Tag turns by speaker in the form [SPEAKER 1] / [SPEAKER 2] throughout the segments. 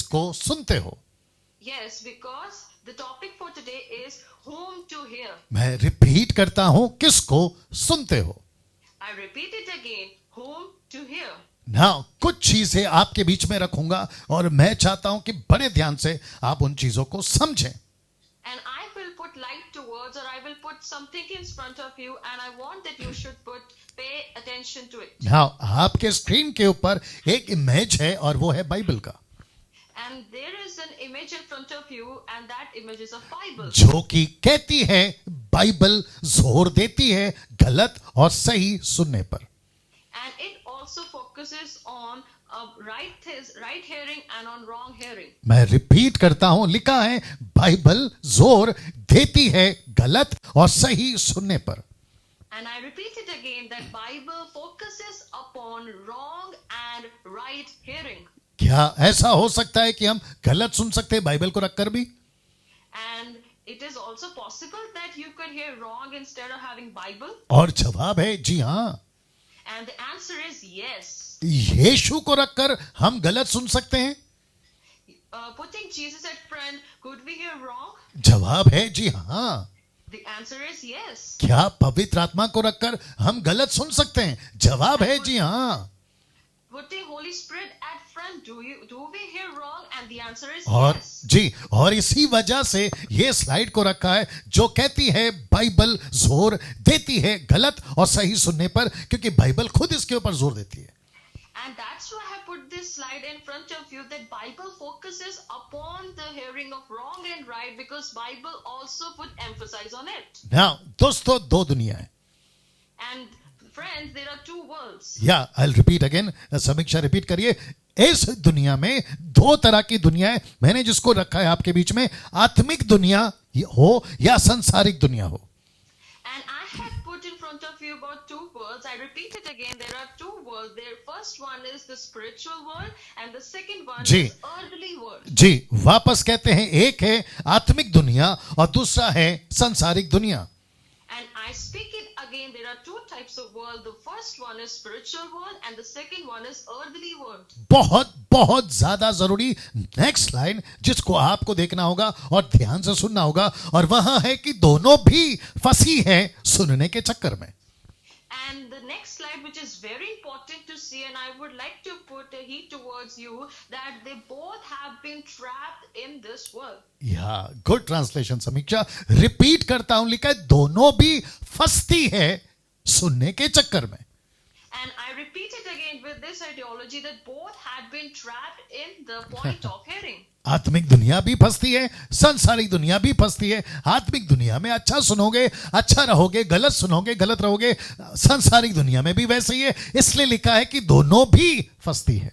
[SPEAKER 1] किसको सुनते हो?
[SPEAKER 2] Yes, because the topic for today is whom to hear.
[SPEAKER 1] मैं रिपीट करता हूं, किसको सुनते हो?
[SPEAKER 2] I repeat it again, whom to hear.
[SPEAKER 1] ना कुछ चीजें आपके बीच में रखूंगा और मैं चाहता हूं कि बड़े ध्यान से आप उन चीजों को समझें.
[SPEAKER 2] And I will put light to words, or I will put something in front of you, and I want that you should pay attention to it.
[SPEAKER 1] हाँ, आपके स्क्रीन के ऊपर एक इमेज है और वो है बाइबल का,
[SPEAKER 2] And there is an image in front of you, and that image is of Bible.
[SPEAKER 1] जो कि कहती है बाइबल जोर देती है गलत और सही सुनने पर.
[SPEAKER 2] And it also focuses on right hearing and on wrong hearing.
[SPEAKER 1] मैं रिपीट करता हूं, लिखा है बाइबल जोर देती है गलत और सही सुनने पर.
[SPEAKER 2] And I repeat it again, that Bible focuses upon wrong and right hearing.
[SPEAKER 1] क्या ऐसा हो सकता है कि हम गलत सुन सकते हैं बाइबल को रखकर भी?
[SPEAKER 2] And it is also possible that you could hear wrong instead of having Bible.
[SPEAKER 1] और जवाब है जी हाँ.
[SPEAKER 2] And the answer is yes.
[SPEAKER 1] यीशु को रखकर हम गलत सुन सकते हैं?
[SPEAKER 2] Putting Jesus at front, could we hear wrong?
[SPEAKER 1] जवाब है जी हाँ.
[SPEAKER 2] The answer is yes.
[SPEAKER 1] क्या पवित्र आत्मा को रखकर हम गलत सुन सकते हैं? जवाब है जी हाँ.
[SPEAKER 2] Putting Holy Spirit at front, do we hear wrong? And the answer is
[SPEAKER 1] और
[SPEAKER 2] yes.
[SPEAKER 1] जी, और इसी वजह से ये स्लाइड को रखा है जो कहती है बाइबल जोर देती है गलत और सही सुनने पर, क्योंकि बाइबल खुद इसके ऊपर जोर देती है.
[SPEAKER 2] And that's why I put this slide in front of you, that Bible focuses upon the hearing of wrong and right, because Bible also put emphasis on it.
[SPEAKER 1] Now, दोस्तों, दो दुनिया है.
[SPEAKER 2] And friends, there are two worlds.
[SPEAKER 1] या I'll repeat again. समीक्षा repeat करिए. इस दुनिया में दो तरह की दुनिया है. मैंने जिसको रखा है आपके बीच में, आत्मिक दुनिया हो या सांसारिक दुनिया हो.
[SPEAKER 2] And I have put in front of you about two worlds. I repeat it again. There are two worlds. The first one is the spiritual world, and the second one
[SPEAKER 1] ji.
[SPEAKER 2] is earthly world.
[SPEAKER 1] जी, वापस कहते हैं, एक है आत्मिक दुनिया और दूसरा है सांसारिक दुनिया.
[SPEAKER 2] And I speak it again. There are two types of world. The first one is spiritual world, and the second one is earthly world.
[SPEAKER 1] बहुत बहुत ज्यादा जरूरी नेक्स्ट लाइन जिसको आपको देखना होगा और ध्यान से सुनना होगा, और वह है कि दोनों भी फंसी है सुनने के चक्कर में.
[SPEAKER 2] And the next slide, which is very important to see, and I would like to put a heat towards you, that they both have been trapped in this world.
[SPEAKER 1] या गुड ट्रांसलेशन समीक्षा. Repeat करता हूं, लिखा है दोनों भी फंसती है सुनने के चक्कर में.
[SPEAKER 2] And I repeat it again with this ideology, that both had been trapped in the point of hearing.
[SPEAKER 1] आत्मिक दुनिया भी फंसती है, सांसारिक दुनिया भी फंसती है. आत्मिक दुनिया में अच्छा सुनोगे अच्छा रहोगे, गलत सुनोगे गलत रहोगे. सांसारिक दुनिया में भी वैसे ही है. इसलिए लिखा है कि दोनों भी फंसती है.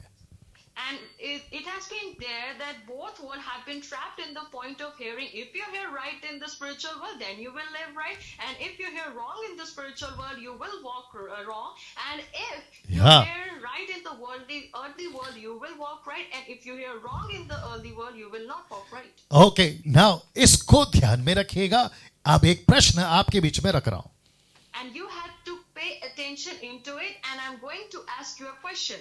[SPEAKER 2] And it has been there that both will have been trapped in the point of hearing. If you hear right in the spiritual world, then you will live right. And if you hear wrong in the spiritual world, you will walk wrong. And if you hear right in the earthly world, you will walk right. And if you hear wrong in the earthly world, you will not walk right.
[SPEAKER 1] Okay, now इसको ध्यान में रखिएगा. अब एक प्रश्न आपके बीच में रख रहा हूं.
[SPEAKER 2] And you have to pay attention into it. And I'm going to ask you a question.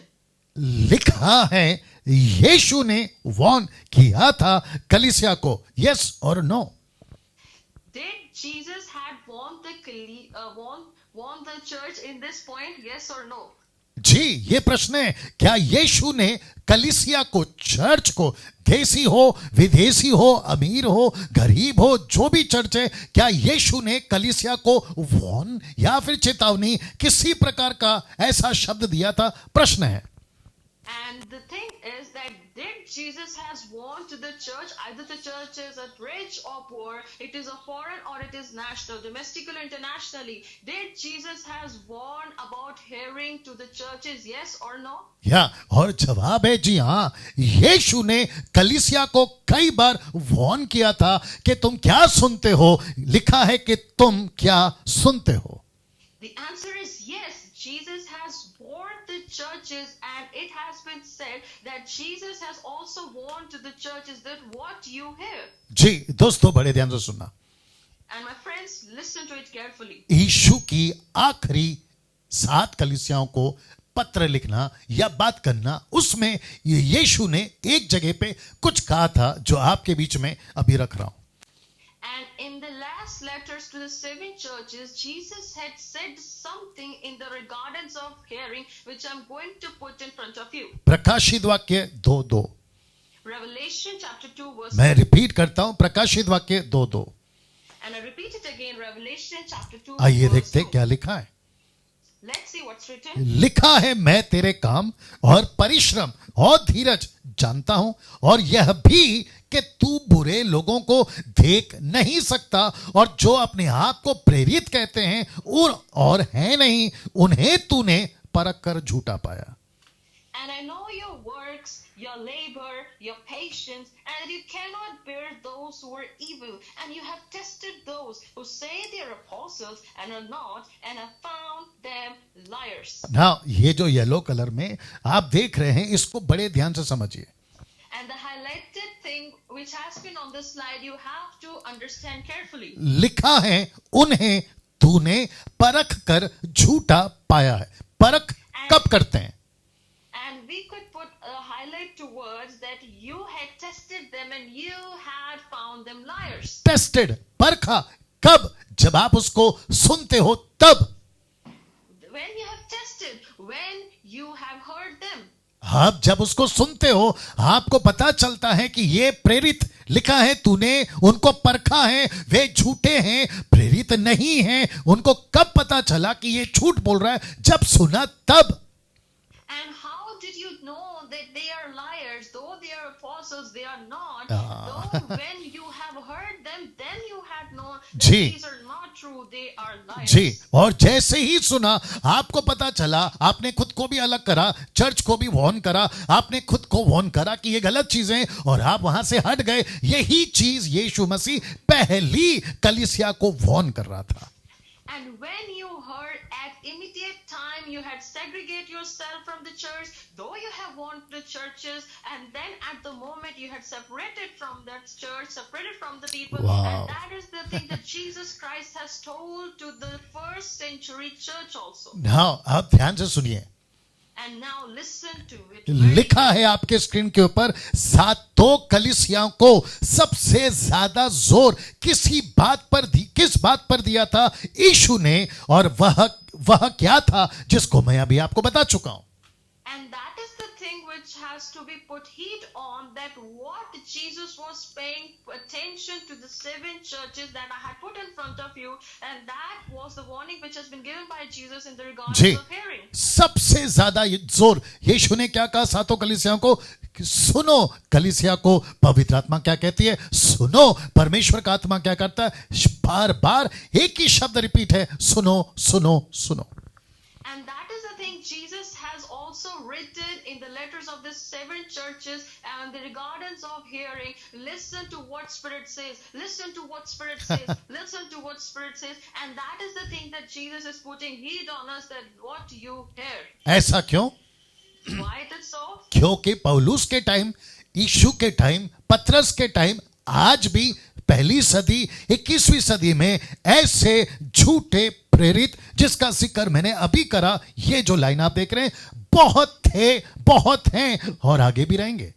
[SPEAKER 1] लिखा है यीशु ने वॉर्न किया था कलीसिया को, यस और no?
[SPEAKER 2] Did Jesus had warned the church in this point, yes or no?
[SPEAKER 1] जी, ये प्रश्न है. क्या यीशु ने कलीसिया को, चर्च को, देसी हो विदेशी हो अमीर हो गरीब हो जो भी चर्च है, क्या यीशु ने कलीसिया को वॉर्न या फिर चेतावनी किसी प्रकार का ऐसा शब्द दिया था? प्रश्न है.
[SPEAKER 2] And the thing is that did Jesus has warned to the church, either the church is rich or poor, it is a foreign or it is national, domestic or internationally, did Jesus has warned about hearing to the churches, yes or no?
[SPEAKER 1] या और जवाब है जी हाँ. यीशु ने कलीसिया को कई बार Warne किया था कि तुम क्या सुनते हो. लिखा है कि तुम क्या सुनते हो.
[SPEAKER 2] The answer is yes. Jesus has warned the churches, and it has been said that Jesus has also warned to the churches that what you hear.
[SPEAKER 1] जी दोस्तों, बड़े ध्यान से सुनना.
[SPEAKER 2] And my friends, listen to it carefully.
[SPEAKER 1] यीशु की आखिरी 7 कलीसियाओं को पत्र लिखना या बात करना, उसमें यीशु ने एक जगह पे कुछ कहा था जो आपके बीच में अभी रख रहा हूं.
[SPEAKER 2] And in the last letters to the seven churches, Jesus had said something in the regardance of hearing, which I'm going to put in front of you.
[SPEAKER 1] प्रकाशित वाक्य 2:2.
[SPEAKER 2] Revelation chapter 2 verse
[SPEAKER 1] मैं रिपीट करता हूं, प्रकाशित वाक्य 2:2.
[SPEAKER 2] and I repeat it again, Revelation chapter 2
[SPEAKER 1] आइए
[SPEAKER 2] verse
[SPEAKER 1] देखते
[SPEAKER 2] 2.
[SPEAKER 1] क्या लिखा है.
[SPEAKER 2] Let's see what's written.
[SPEAKER 1] लिखा है, मैं तेरे काम और परिश्रम और धीरज जानता हूं, और यह भी कि तू बुरे लोगों को देख नहीं सकता, और जो अपने आप को प्रेरित कहते हैं और है नहीं, उन्हें तूने परख कर झूठा पाया.
[SPEAKER 2] And I know your works, your labor, your patience, and that you cannot bear those who are evil, and you have tested those who say they are apostles and are not, and have found them liars.
[SPEAKER 1] ना ये जो yellow colour में आप देख रहे हैं, इसको बड़े ध्यान से समझिए.
[SPEAKER 2] And the highlighted thing which has been on the slide, you have to understand carefully.
[SPEAKER 1] लिखा है, उन्हें तूने परख कर झूठा पाया है. परख कब करते हैं?
[SPEAKER 2] And we could put a highlight to words that you had tested them and you had found them liars.
[SPEAKER 1] Tested, परखा कब? जब आप उसको सुनते हो तब.
[SPEAKER 2] When you have tested, when you have heard them.
[SPEAKER 1] आप जब उसको सुनते हो, आपको पता चलता है कि ये प्रेरित लिखा है, तूने उनको परखा है, वे झूठे हैं, प्रेरित नहीं हैं. उनको कब पता चला कि ये झूठ बोल रहा है? जब सुना तब.
[SPEAKER 2] And how did you know that they are liars? Though they are apostles, they are not. Though when you have heard them, then you had known that
[SPEAKER 1] ji.
[SPEAKER 2] these are not true, they are liars.
[SPEAKER 1] जी, और जैसे ही सुना, आपको पता चला, आपने खुद को भी अलग करा, चर्च को भी वॉर्न करा, आपने खुद को वॉर्न करा कि ये गलत चीजें, और आप वहां से हट गए. यही चीज यीशु मसीह पहली कलीसिया को वॉर्न कर रहा था.
[SPEAKER 2] And when you heard, at immediate time you had segregate yourself from the church, though you have warned the churches, and then at the moment you had separated from that church, separated from the people.
[SPEAKER 1] Wow.
[SPEAKER 2] And that is the thing that Jesus Christ has told to the first century church also.
[SPEAKER 1] हाँ, आप ध्यान से सुनिए.
[SPEAKER 2] And now listen to it.
[SPEAKER 1] लिखा है आपके screen के ऊपर, सातों कलीसियाओं को सबसे ज्यादा जोर किस बात पर दिया था यीशु ने, और वह क्या था जिसको मैं अभी आपको बता चुका हूं.
[SPEAKER 2] And that is the thing which has to be put heat on, that what Jesus was paying attention to the seven churches that I had put in front of you, and that was the warning which has been given by Jesus in the regards
[SPEAKER 1] ji,
[SPEAKER 2] of hearing.
[SPEAKER 1] सबसे ज्यादा जोर यीशु ने क्या कहा सातों कलीसियाओं को? सुनो. कलीसिया को पवित्र आत्मा क्या कहती है? सुनो. परमेश्वर का आत्मा क्या करता है? बार बार एक ही शब्द रिपीट है, सुनो सुनो सुनो.
[SPEAKER 2] And that is the thing Jesus has also written in the letters of the seven churches, and the regardance of hearing. Listen to what Spirit says. Listen to what Spirit says. Listen to what Spirit says. And that is the thing that Jesus is putting heat on us, that what you hear.
[SPEAKER 1] ऐसा क्यों?
[SPEAKER 2] Why it is so?
[SPEAKER 1] क्योंकि पौलुस के time, यीशु के time, पतरस के time, आज भी पहली सदी 21वीं सदी में ऐसे झूठे प्रेरित, जिसका जिक्र मैंने अभी करा, ये जो लाइन आप देख रहे हैं, बहुत थे, बहुत हैं, और आगे भी रहेंगे.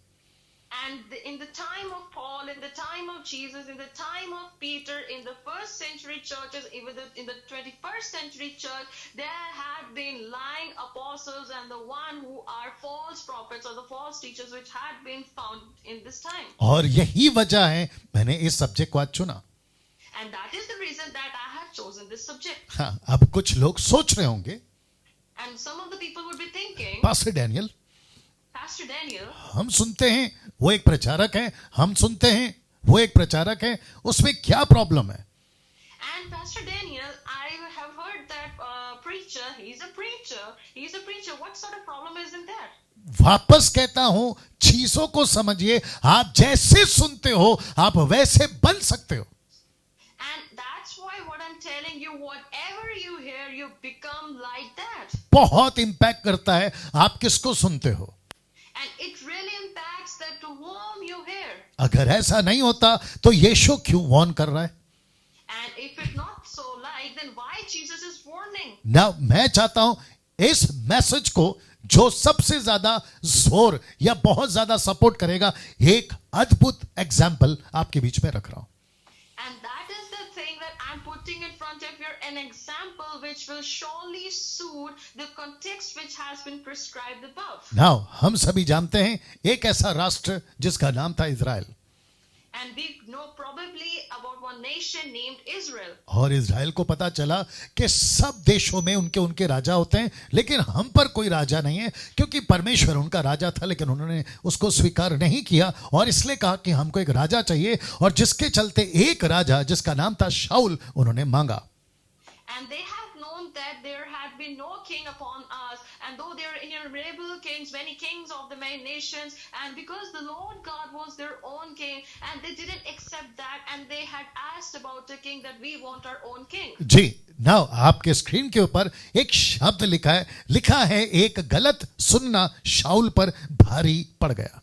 [SPEAKER 2] And in the time of Paul, in the time of Jesus, in the time of Peter, in the first century churches, even in the 21st century church, there had been lying apostles and the one who are false prophets or the false teachers which had been found in this time.
[SPEAKER 1] और यही वजह है मैंने इस subject को आज चुना.
[SPEAKER 2] And that is the reason that I have chosen this subject.
[SPEAKER 1] हाँ, अब कुछ लोग सोच रहे होंगे,
[SPEAKER 2] And some of the people would be thinking,
[SPEAKER 1] pastor Daniel,
[SPEAKER 2] Pastor Daniel,
[SPEAKER 1] हम सुनते हैं वो एक प्रचारक है, हम सुनते हैं वो एक प्रचारक है, उसमें क्या प्रॉब्लम है?
[SPEAKER 2] and Pastor Daniel, I have heard that preacher, he's a preacher. What sort of problem is in that?
[SPEAKER 1] वापस कहता हूं, चीजों को समझिए. आप जैसे सुनते हो, आप वैसे बन सकते हो.
[SPEAKER 2] And that's why what I'm telling you, whatever you hear, you become like that.
[SPEAKER 1] बहुत इंपैक्ट करता है आप किसको सुनते हो.
[SPEAKER 2] And it really impacts that to whom you hear.
[SPEAKER 1] अगर ऐसा नहीं होता तो यीशु क्यों वॉर्न कर रहा है?
[SPEAKER 2] And if it's not so like, then why Jesus is warning?
[SPEAKER 1] ना, मैं चाहता हूं इस मैसेज को जो सबसे ज्यादा जोर या बहुत ज्यादा सपोर्ट करेगा, एक अद्भुत एग्जाम्पल आपके बीच में रख रहा हूं.
[SPEAKER 2] And that is the thing that I'm putting in front of you, an example which will surely suit the context which has been prescribed above.
[SPEAKER 1] Now हम सभी जानते हैं एक ऐसा राष्ट्र जिसका नाम था Israel.
[SPEAKER 2] And we know probably about one nation named Israel.
[SPEAKER 1] और इजराइल को पता चला कि सब देशों में उनके राजा होते हैं, लेकिन हम पर कोई राजा नहीं है, क्योंकि परमेश्वर उनका राजा था, लेकिन उन्होंने उसको स्वीकार नहीं किया और इसलिए कहा कि हमको एक राजा चाहिए, और जिसके चलते एक राजा जिसका नाम था शाऊल उन्होंने मांगा.
[SPEAKER 2] And they have known that there had been no king upon us, and though there are innumerable kings, many kings of the many nations, and because the Lord God was their own king, and they didn't accept that, and they had asked about a king that we want our own king.
[SPEAKER 1] जी, now आपके screen के ऊपर एक शब्द लिखा है एक गलत सुनना शाऊल पर भारी पड़ गया.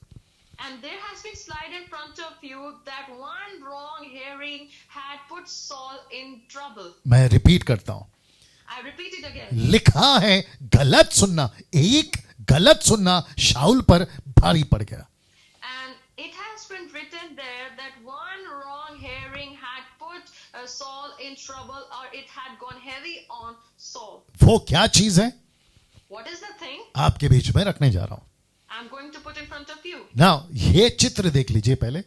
[SPEAKER 2] And there has been slide in front of you that one wrong hearing had put Saul in trouble.
[SPEAKER 1] मैं रिपीट करता हूं.
[SPEAKER 2] I repeat it again.
[SPEAKER 1] लिखा है गलत सुनना, एक गलत सुनना शाऊल पर भारी पड़ गया.
[SPEAKER 2] And it has been written there that one wrong hearing had put Saul in trouble, or it had gone heavy on Saul.
[SPEAKER 1] वो क्या चीज है
[SPEAKER 2] What is the thing
[SPEAKER 1] आपके बीच में रखने जा रहा हूं.
[SPEAKER 2] I'm going to put in front of you?
[SPEAKER 1] Now ये चित्र देख लीजिए पहले.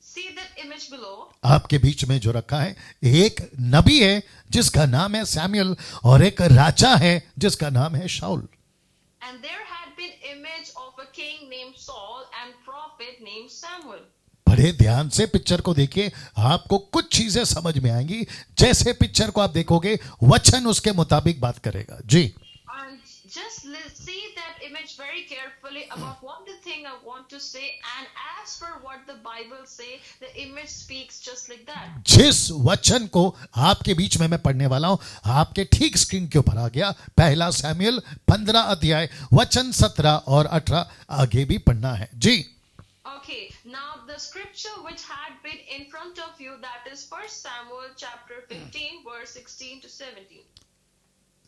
[SPEAKER 2] See that image below.
[SPEAKER 1] आपके बीच में जो रखा है, एक नबी है जिसका नाम है सैमुअल, और एक राजा है जिसका नाम है शाऊल.
[SPEAKER 2] And there had been image of a king named Saul and prophet named Samuel.
[SPEAKER 1] बड़े ध्यान से पिक्चर को देखिए, आपको कुछ चीजें समझ में आएंगी. जैसे पिक्चर को आप देखोगे, वचन उसके मुताबिक बात करेगा. जी,
[SPEAKER 2] And just see that image very carefully about what the thing I want to say, and as per what the Bible say, the image speaks just like that.
[SPEAKER 1] जिस वचन को आपके बीच में मैं पढ़ने वाला हूं, आपके ठीक स्क्रीन के ऊपर आ गया. पहला सैमुएल 15 अध्याय वचन 17 और 18 आगे भी पढ़ना है. जी,
[SPEAKER 2] Okay, now the scripture which had been in front of you, that is 1 Samuel chapter 15 verse 16 to 17.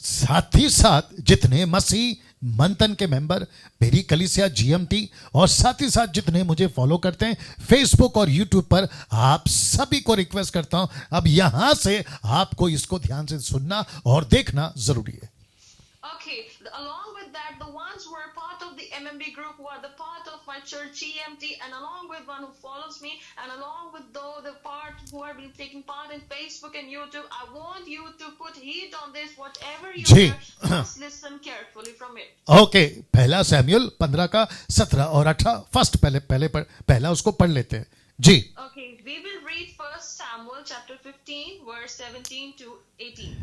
[SPEAKER 1] साथ ही साथ जितने मसीह मंथन के मेंबर, मेरी कलीसिया जीएमटी, और साथ ही साथ जितने मुझे फॉलो करते हैं फेसबुक और यूट्यूब पर, आप सभी को रिक्वेस्ट करता हूं, अब यहां से आपको इसको ध्यान से सुनना और देखना जरूरी है.
[SPEAKER 2] Okay, along with that, the ones who are part of the MMB group, who are the part of my church GMT, and along with one who follows me, and along with the part who have been taking part in Facebook and YouTube, I want you to put heed on this. Whatever you
[SPEAKER 1] जी.
[SPEAKER 2] hear, just listen carefully from it.
[SPEAKER 1] Okay, पहला Samuel 15 का 17 और 18 first पहला उसको पढ़ लेते हैं. जी,
[SPEAKER 2] Okay, we will read 1 Samuel chapter 15 verse 17 to 18.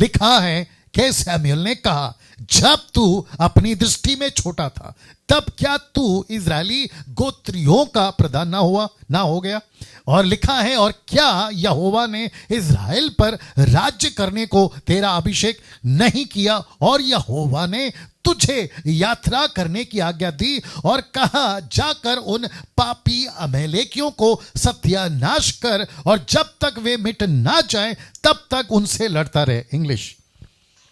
[SPEAKER 1] लिखा है कि सैमुएल ने कहा, जब तू अपनी दृष्टि में छोटा था, तब क्या तू इजरायली गोत्रियों का प्रधान ना हो गया? और लिखा है, और क्या यहोवा ने इजराइल पर राज्य करने को तेरा अभिषेक नहीं किया? और यहोवा ने तुझे यात्रा करने की आज्ञा दी और कहा, जाकर उन पापी अमेलेकियों को सत्यानाश कर, और जब तक वे मिट ना जाएं तब तक उनसे लड़ता रहे. English.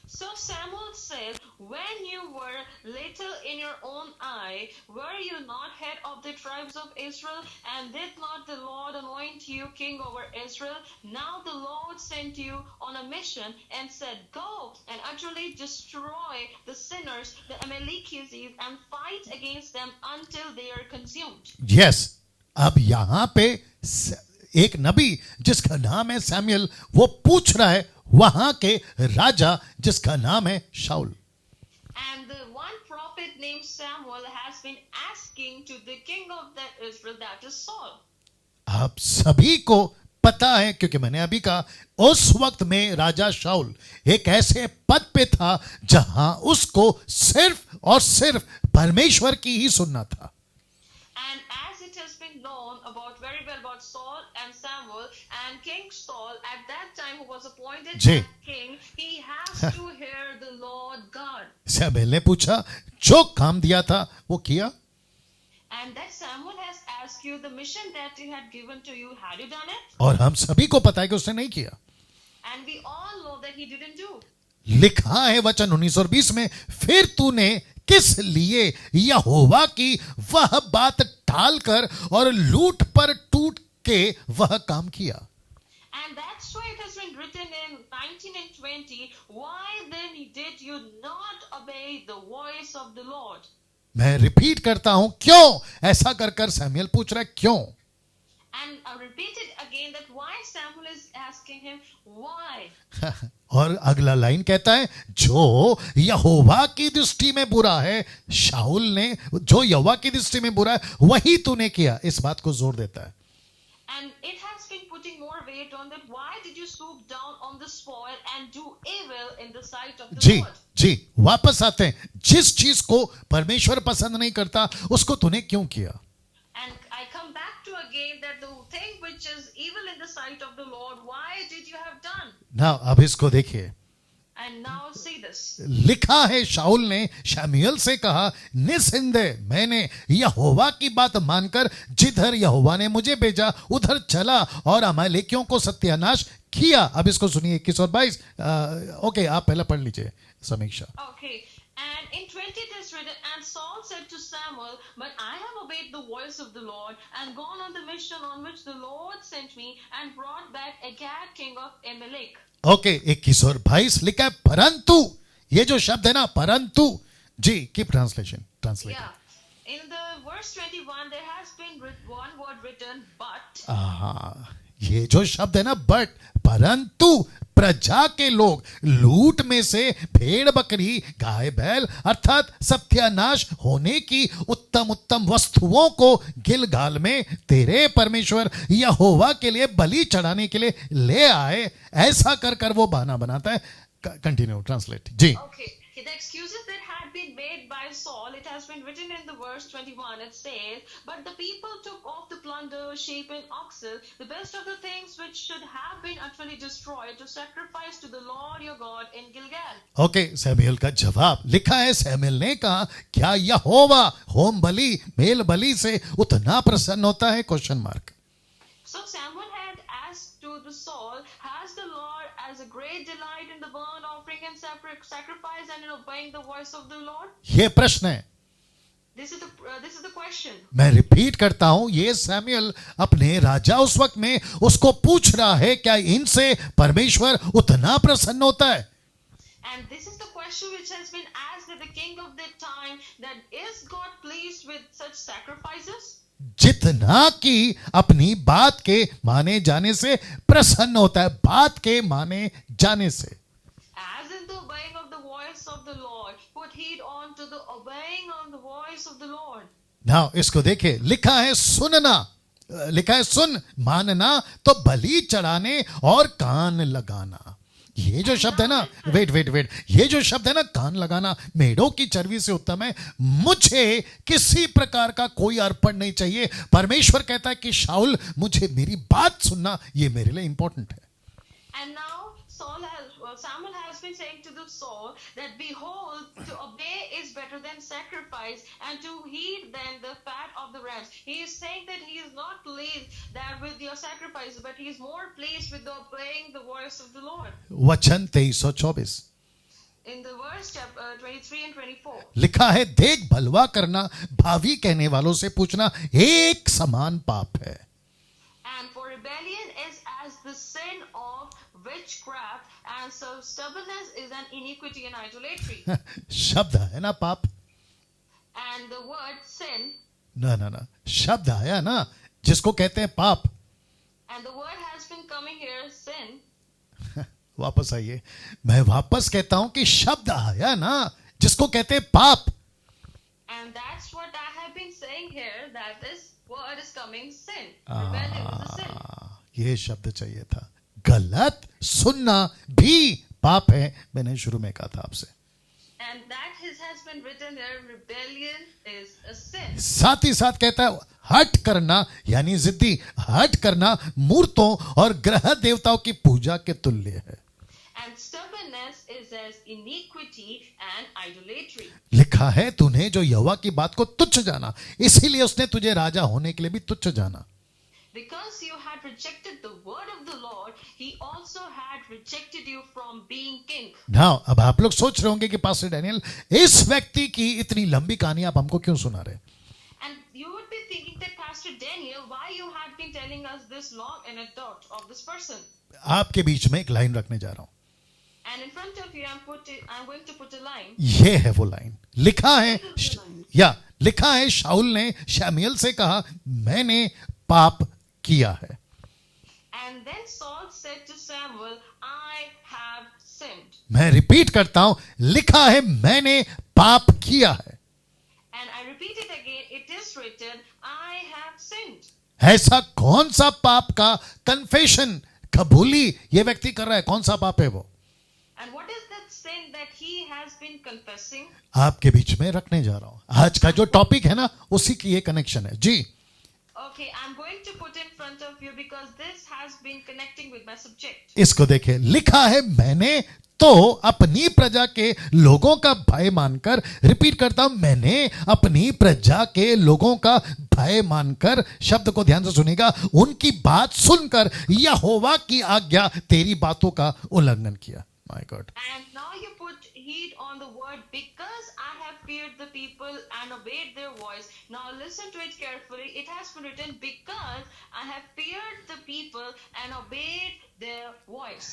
[SPEAKER 2] So Samuel said, when you were little in your own eye, were you not head of the tribes of Israel? And did not the Lord anoint you king over Israel? Now the Lord sent you on a mission and said, go and utterly destroy the sinners, the Amalekites, and fight against them until they are consumed.
[SPEAKER 1] Yes, अब यहां पे एक नबी जिसका नाम है Samuel, वो पूछ रहा है वहां के राजा जिसका नाम है शाऊल.
[SPEAKER 2] And the one prophet named Samuel has been asking to the king of that Israel, that is Saul.
[SPEAKER 1] आप सभी को पता है, क्योंकि मैंने अभी कहा, उस वक्त में राजा शाऊल एक ऐसे पद पे था जहां उसको सिर्फ और सिर्फ परमेश्वर की ही सुनना था.
[SPEAKER 2] And as it has been known about very well about Saul and Samuel, and King Saul at that time, who was appointed
[SPEAKER 1] जी.
[SPEAKER 2] as king, he has to hear the Lord God.
[SPEAKER 1] Samuel ने पूछा, जो काम दिया था वो किया?
[SPEAKER 2] And that Samuel has asked you the mission that he had given to you, had you done it?
[SPEAKER 1] और हम सभी को पता है कि उसने नहीं किया.
[SPEAKER 2] And we all know that he didn't do.
[SPEAKER 1] लिखा है वचन 19 और 20 में, फिर तूने किस लिए यहोवा की वह बात टालकर और लूट पर टूट के वह काम किया?
[SPEAKER 2] And that's why it has been written in 19 and 20, why then did you not obey the voice of the Lord?
[SPEAKER 1] मैं रिपीट करता हूं, क्यों? ऐसा कर कर सैमुअल पूछ रहा है, क्यों?
[SPEAKER 2] And I repeat it again that why Samuel is asking him, why?
[SPEAKER 1] और अगला लाइन कहता है, जो यहोवा की दृष्टि में बुरा है, शाऊल ने जो यहोवा की दृष्टि में बुरा है वही तूने किया। इस बात को जोर देता है।
[SPEAKER 2] And it has been putting more weight on that. Why did you swoop down on the spoil and do evil in the sight of the
[SPEAKER 1] ji
[SPEAKER 2] Lord?
[SPEAKER 1] जी, वापस आते हैं, जिस चीज को परमेश्वर पसंद नहीं करता उसको तूने क्यों किया?
[SPEAKER 2] And I come back to again that the thing which is evil in the sight of the Lord, why did you have done?
[SPEAKER 1] ना, अब इसको देखिए,
[SPEAKER 2] And now see this.
[SPEAKER 1] लिखा है शाऊल ने शमूएल से कहा, निस्संदेह मैंने यहोवा की बात मानकर जिधर यहोवा ने मुझे भेजा उधर चला और अमालेकियों को सत्यानाश किया। अब इसको सुनिए 21 और 22। ओके, आप पहले पढ़ लीजिए समीक्षा।
[SPEAKER 2] Okay. And in 20 it is written, and Saul said to Samuel, but I have obeyed the voice of the Lord and gone on the mission on which the Lord sent me and brought back Agag king of Amalek.
[SPEAKER 1] Okay, 21 और 22 लिखा है, परंतु, ये जो शब्द है ना परंतु, जी keep translate.
[SPEAKER 2] Yeah. In the verse 21 there has been one word written, but.
[SPEAKER 1] ये जो शब्द है ना बट, परंतु प्रजा के लोग लूट में से भेड़ बकरी गाय बैल अर्थात सत्यानाश होने की उत्तम उत्तम वस्तुओं को गिलगाल में तेरे परमेश्वर यहोवा के लिए बलि चढ़ाने के लिए ले आए। ऐसा कर कर वो बहाना बनाता है। कंटिन्यू ट्रांसलेट जी।
[SPEAKER 2] Okay. The excuses that had been made by Saul, it has been written in the verse 21. It says, but the people took off the plunder, sheep and oxen, the best of the things which should have been utterly destroyed, to sacrifice to the Lord your God in Gilgal.
[SPEAKER 1] Okay, Samuel का जवाब लिखा है, Samuel ने कहा, क्या यहोवा home बलि mail बलि से उतना प्रसन्न होता है? Question mark.
[SPEAKER 2] So Samuel had asked to the Saul, has the Lord as a great delight in the burnt offering and sacrifice and in obeying the voice of the Lord?
[SPEAKER 1] ये प्रश्न है।
[SPEAKER 2] This is the question.
[SPEAKER 1] मैं repeat करता हूं, ये Samuel अपने राजा उस वक्त में उसको पूछ रहा है, क्या इनसे परमेश्वर उतना प्रसन्न होता है?
[SPEAKER 2] And this is the question which has been asked at the king of that time, that is God pleased with such sacrifices?
[SPEAKER 1] जितना कि अपनी बात के माने जाने से प्रसन्न होता है, बात के माने जाने से।
[SPEAKER 2] As in the obeying of the voice of the Lord, put heed on to the obeying on the voice of the Lord.
[SPEAKER 1] Now इसको देखिए, लिखा है सुनना, लिखा है सुन, मानना तो बलि चढ़ाने और कान लगाना। ये जो शब्द है ना, वेट, ये जो शब्द है ना कान लगाना, मेढ़ों की चर्बी से उत्तम है। मुझे किसी प्रकार का कोई अर्पण नहीं चाहिए। परमेश्वर कहता है कि शाऊल, मुझे मेरी बात सुनना, ये मेरे लिए इंपॉर्टेंट है।
[SPEAKER 2] And now Samuel has been saying to the Saul that behold, to obey is better than sacrifice, and to heed than the fat of the rams. He is saying that he is not pleased that with your sacrifice, but he is more pleased with the obeying the voice of the Lord.
[SPEAKER 1] वचन 23 और 24
[SPEAKER 2] In the verse 23 and 24.
[SPEAKER 1] लिखा है, देख भलवा करना भावी कहने वालों से पूछना एक समान पाप है।
[SPEAKER 2] And for rebellion is as the sin of witchcraft, and so stubbornness is an iniquity and idolatry.
[SPEAKER 1] शब्द है ना पाप,
[SPEAKER 2] And the word sin,
[SPEAKER 1] ना शब्द आया ना जिसको कहते हैं पाप।
[SPEAKER 2] and the word has been coming here, sin.
[SPEAKER 1] वापस आइए, मैं वापस कहता हूं कि शब्द आया ना जिसको कहते हैं पाप।
[SPEAKER 2] And that's what I have been saying here, that this word is coming sin. Rebellion is a sin.
[SPEAKER 1] ये शब्द चाहिए था। गलत सुनना भी पाप है, मैंने शुरू में कहा था आपसे।
[SPEAKER 2] And that has been written there, rebellion is a sin.
[SPEAKER 1] साथ ही साथ कहता है हट करना, यानी जिद्दी हट करना मूर्तों और ग्रह देवताओं की पूजा के तुल्य है।
[SPEAKER 2] And stubbornness is as iniquity and idolatry.
[SPEAKER 1] लिखा है, तूने जो यहोवा की बात को तुच्छ जाना, इसीलिए उसने तुझे राजा होने के लिए भी तुच्छ जाना।
[SPEAKER 2] because you had rejected the word of the Lord, he also had rejected you from being king.
[SPEAKER 1] Now अब आप लोग सोच रहे होंगे कि पास्टर डैनियल, इस व्यक्ति की इतनी लंबी कहानी आप हमको क्यों सुना रहे?
[SPEAKER 2] And you would be thinking that Pastor Daniel, why you had been telling us this long anecdote of this person?
[SPEAKER 1] आपके बीच में एक लाइन रखने जा रहा हूं.
[SPEAKER 2] And in front of you, I'm going to put a line.
[SPEAKER 1] ये है वो लाइन. लिखा है शाऊल ने शमूएल से कहा, मैंने पाप किया है.
[SPEAKER 2] And then Saul said to Samuel, I have sinned.
[SPEAKER 1] मैं रिपीट करता हूं, लिखा है मैंने पाप किया है.
[SPEAKER 2] And I repeat it again, it is written, I have sinned.
[SPEAKER 1] ऐसा कौन सा पाप का कन्फेशन, कबूली ये व्यक्ति कर रहा है? कौन सा पाप है वो?
[SPEAKER 2] And what is that sin that he has been confessing?
[SPEAKER 1] आपके बीच में रखने जा रहा हूं. आज का जो टॉपिक है ना, उसी की ये कनेक्शन है जी.
[SPEAKER 2] Okay, I'm going to put in front of you because this has been connecting with my subject.
[SPEAKER 1] इसको देखिए, लिखा है मैंने तो अपनी प्रजा के लोगों का भय मानकर, रिपीट करता हूं, मैंने अपनी प्रजा के लोगों का भय मानकर, शब्द को ध्यान से सुनिएगा, उनकी बात सुनकर यहोवा की आज्ञा तेरी बातों का उल्लंघन किया. My God.
[SPEAKER 2] And now you put heed on the word, because I have feared the people and obeyed their voice. Now listen to it carefully. It has been written, because I have feared the people and obeyed their voice.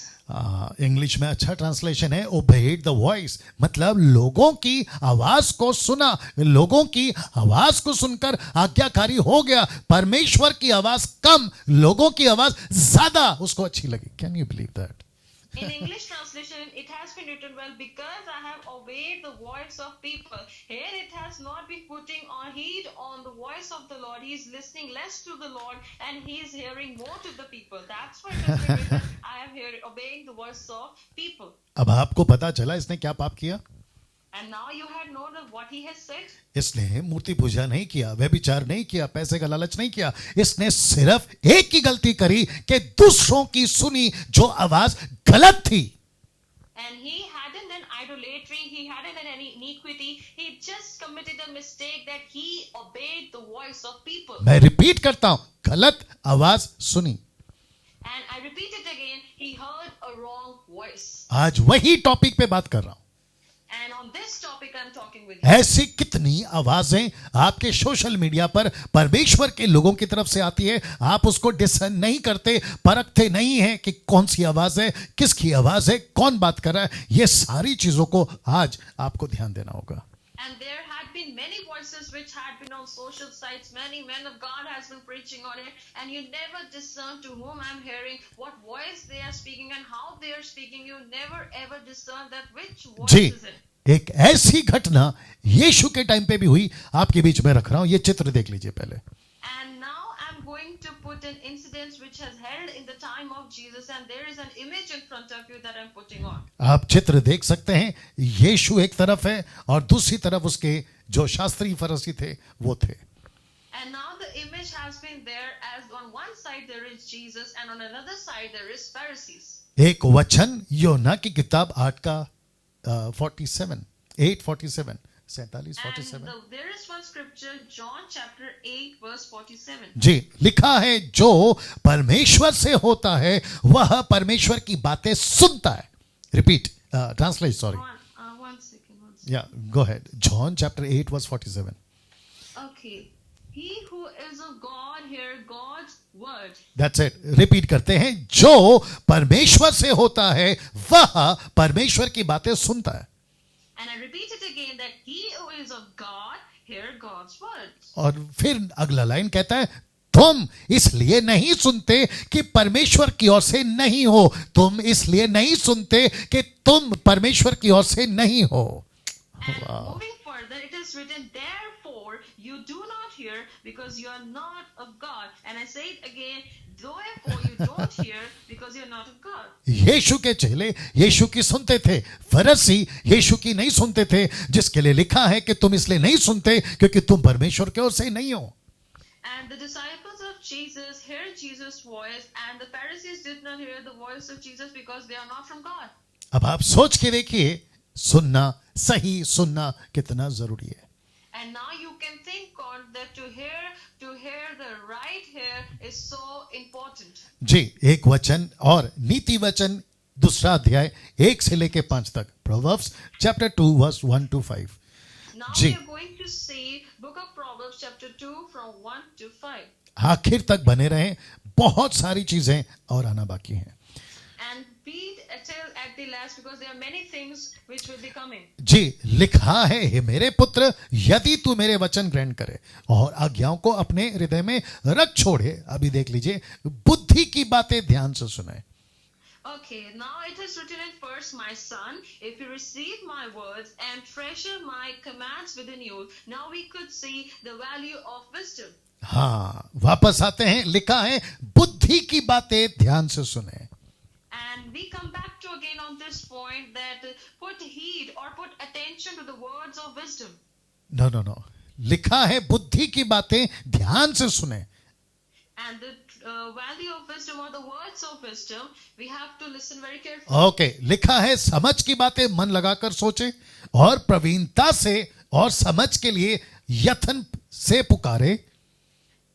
[SPEAKER 1] English में अच्छा translation है, obeyed the voice, मतलब लोगों की आवाज को सुना, लोगों की आवाज को सुनकर आज्ञाकारी हो गया. परमेश्वर की आवाज कम, लोगों की आवाज ज्यादा उसको अच्छी लगी. Can you believe that?
[SPEAKER 2] In English translation, it has been written, well, because I have obeyed the voice of people. Here it has not been putting on heed on the voice of the Lord. He is listening less to the Lord and he is hearing more to the people. That's why it has been written, I am here obeying the voice of people.
[SPEAKER 1] अब आपको पता चला इसने क्या पाप किया?
[SPEAKER 2] And now you had known of what he has said.
[SPEAKER 1] इसने मूर्ति पूजा नहीं किया, व्यभिचार नहीं किया, पैसे का लालच नहीं किया. इसने सिर्फ एक ही गलती करी कि दूसरों की सुनी जो आवाज गलत थी.
[SPEAKER 2] And he hadn't done idolatry, he hadn't done any iniquity, he just committed a mistake that he obeyed the voice of people.
[SPEAKER 1] मैं रिपीट करता हूं, गलत आवाज सुनी.
[SPEAKER 2] And I repeat it again, he heard a wrong voice.
[SPEAKER 1] आज वही topic पे बात कर रहा हूं.
[SPEAKER 2] And on this topic I'm talking with you.
[SPEAKER 1] ऐसी कितनी आवाजें आपके सोशल मीडिया पर परमेश्वर के लोगों की तरफ से आती है, आप उसको डिसर्न नहीं करते, परखते नहीं है कि कौन सी आवाज है, किसकी आवाज है, कौन बात कर रहा है. ये सारी चीजों को आज आपको ध्यान देना होगा.
[SPEAKER 2] And there had been many voices which had been on social sites. Many men of God has been preaching on it, and you never discern to whom I'm hearing, what voice they are speaking and how they are speaking. You never ever discern that which voice
[SPEAKER 1] ji,
[SPEAKER 2] is it.
[SPEAKER 1] एक ऐसी घटना यीशु के time पे भी हुई, आपके बीच में रख रहा हूं. ये चित्र देख लीजिए पहले.
[SPEAKER 2] And now I'm going to put an incident which has held in the time of Jesus, and there is an image in front of you that I'm putting on.
[SPEAKER 1] आप चित्र देख सकते हैं, यीशु एक तरफ है और दूसरी तरफ उसके जो शास्त्री फरीसी थे वो थे.
[SPEAKER 2] And now the image has been there, as on one side there is Jesus and on another side there is Pharisees.
[SPEAKER 1] एक वचन योना की किताब 8 का 47, 8:47, 47.
[SPEAKER 2] And there is one scripture, John chapter 8 verse 47.
[SPEAKER 1] जी, लिखा है जो परमेश्वर से होता है वह परमेश्वर की बातें सुनता है. Repeat, translate, sorry.
[SPEAKER 2] One second.
[SPEAKER 1] Yeah, go ahead. John chapter 8 verse 47.
[SPEAKER 2] Okay. He who is of God hear God's word.
[SPEAKER 1] That's it. Repeat करते हैं, जो परमेश्वर से होता है वह परमेश्वर की बातें सुनता है.
[SPEAKER 2] And I repeat it again, that he who is of God hear God's words.
[SPEAKER 1] और फिर अगला लाइन कहता है, तुम इसलिए नहीं सुनते कि परमेश्वर की ओर से नहीं हो. तुम इसलिए नहीं सुनते कि तुम परमेश्वर की ओर से नहीं हो.
[SPEAKER 2] And moving further, it is written, therefore you do not hear because you are not of God. And I say it again, therefore you don't hear because you are not of God.
[SPEAKER 1] यीशु के चेले यीशु की सुनते थे, फरीसी यीशु की नहीं सुनते थे, जिसके लिए लिखा है कि तुम इसलिए नहीं सुनते क्योंकि तुम परमेश्वर की ओर से नहीं हो.
[SPEAKER 2] And the disciples of Jesus heard Jesus' voice, and the Pharisees did not hear the voice of Jesus because they are not from God.
[SPEAKER 1] अब आप सोच के देखिए, सुनना, सही सुनना कितना जरूरी है.
[SPEAKER 2] and now you can think on that to hear the right here is so important.
[SPEAKER 1] जी, एक वचन और नीति वचन दूसरा अध्याय 1 से लेके 5 तक, Proverbs chapter 2 verse 1 to 5.
[SPEAKER 2] Now
[SPEAKER 1] जी.
[SPEAKER 2] we are going to see book of Proverbs chapter 2 from 1 to 5.
[SPEAKER 1] आखिर तक बने रहें, बहुत सारी चीजें और आना बाकी हैं.
[SPEAKER 2] And be till at the last because there are many things which will be coming.
[SPEAKER 1] जी, लिखा है, हे मेरे पुत्र, यदि तू मेरे वचन ग्रहण करे और आज्ञाओं को अपने हृदय में रख छोड़े. अभी देख लीजिए, बुद्धि की बातें ध्यान से सुने.
[SPEAKER 2] Okay, now it is written in verse, my son, if you receive my words and treasure my commands within you. Now we could see the value of wisdom.
[SPEAKER 1] हाँ, वापस आते हैं, लिखा है बुद्धि की बातें ध्यान से सुने.
[SPEAKER 2] And we come back to again on this point that put heed or put attention to the words of wisdom.
[SPEAKER 1] No, लिखा है बुद्धि की बातें ध्यान से सुने.
[SPEAKER 2] And the value of wisdom or the words of wisdom, we have to listen very carefully.
[SPEAKER 1] Okay, लिखा है समझ की बातें मन लगाकर सोचे और प्रवीणता से और समझ के लिए यत्न से पुकारे.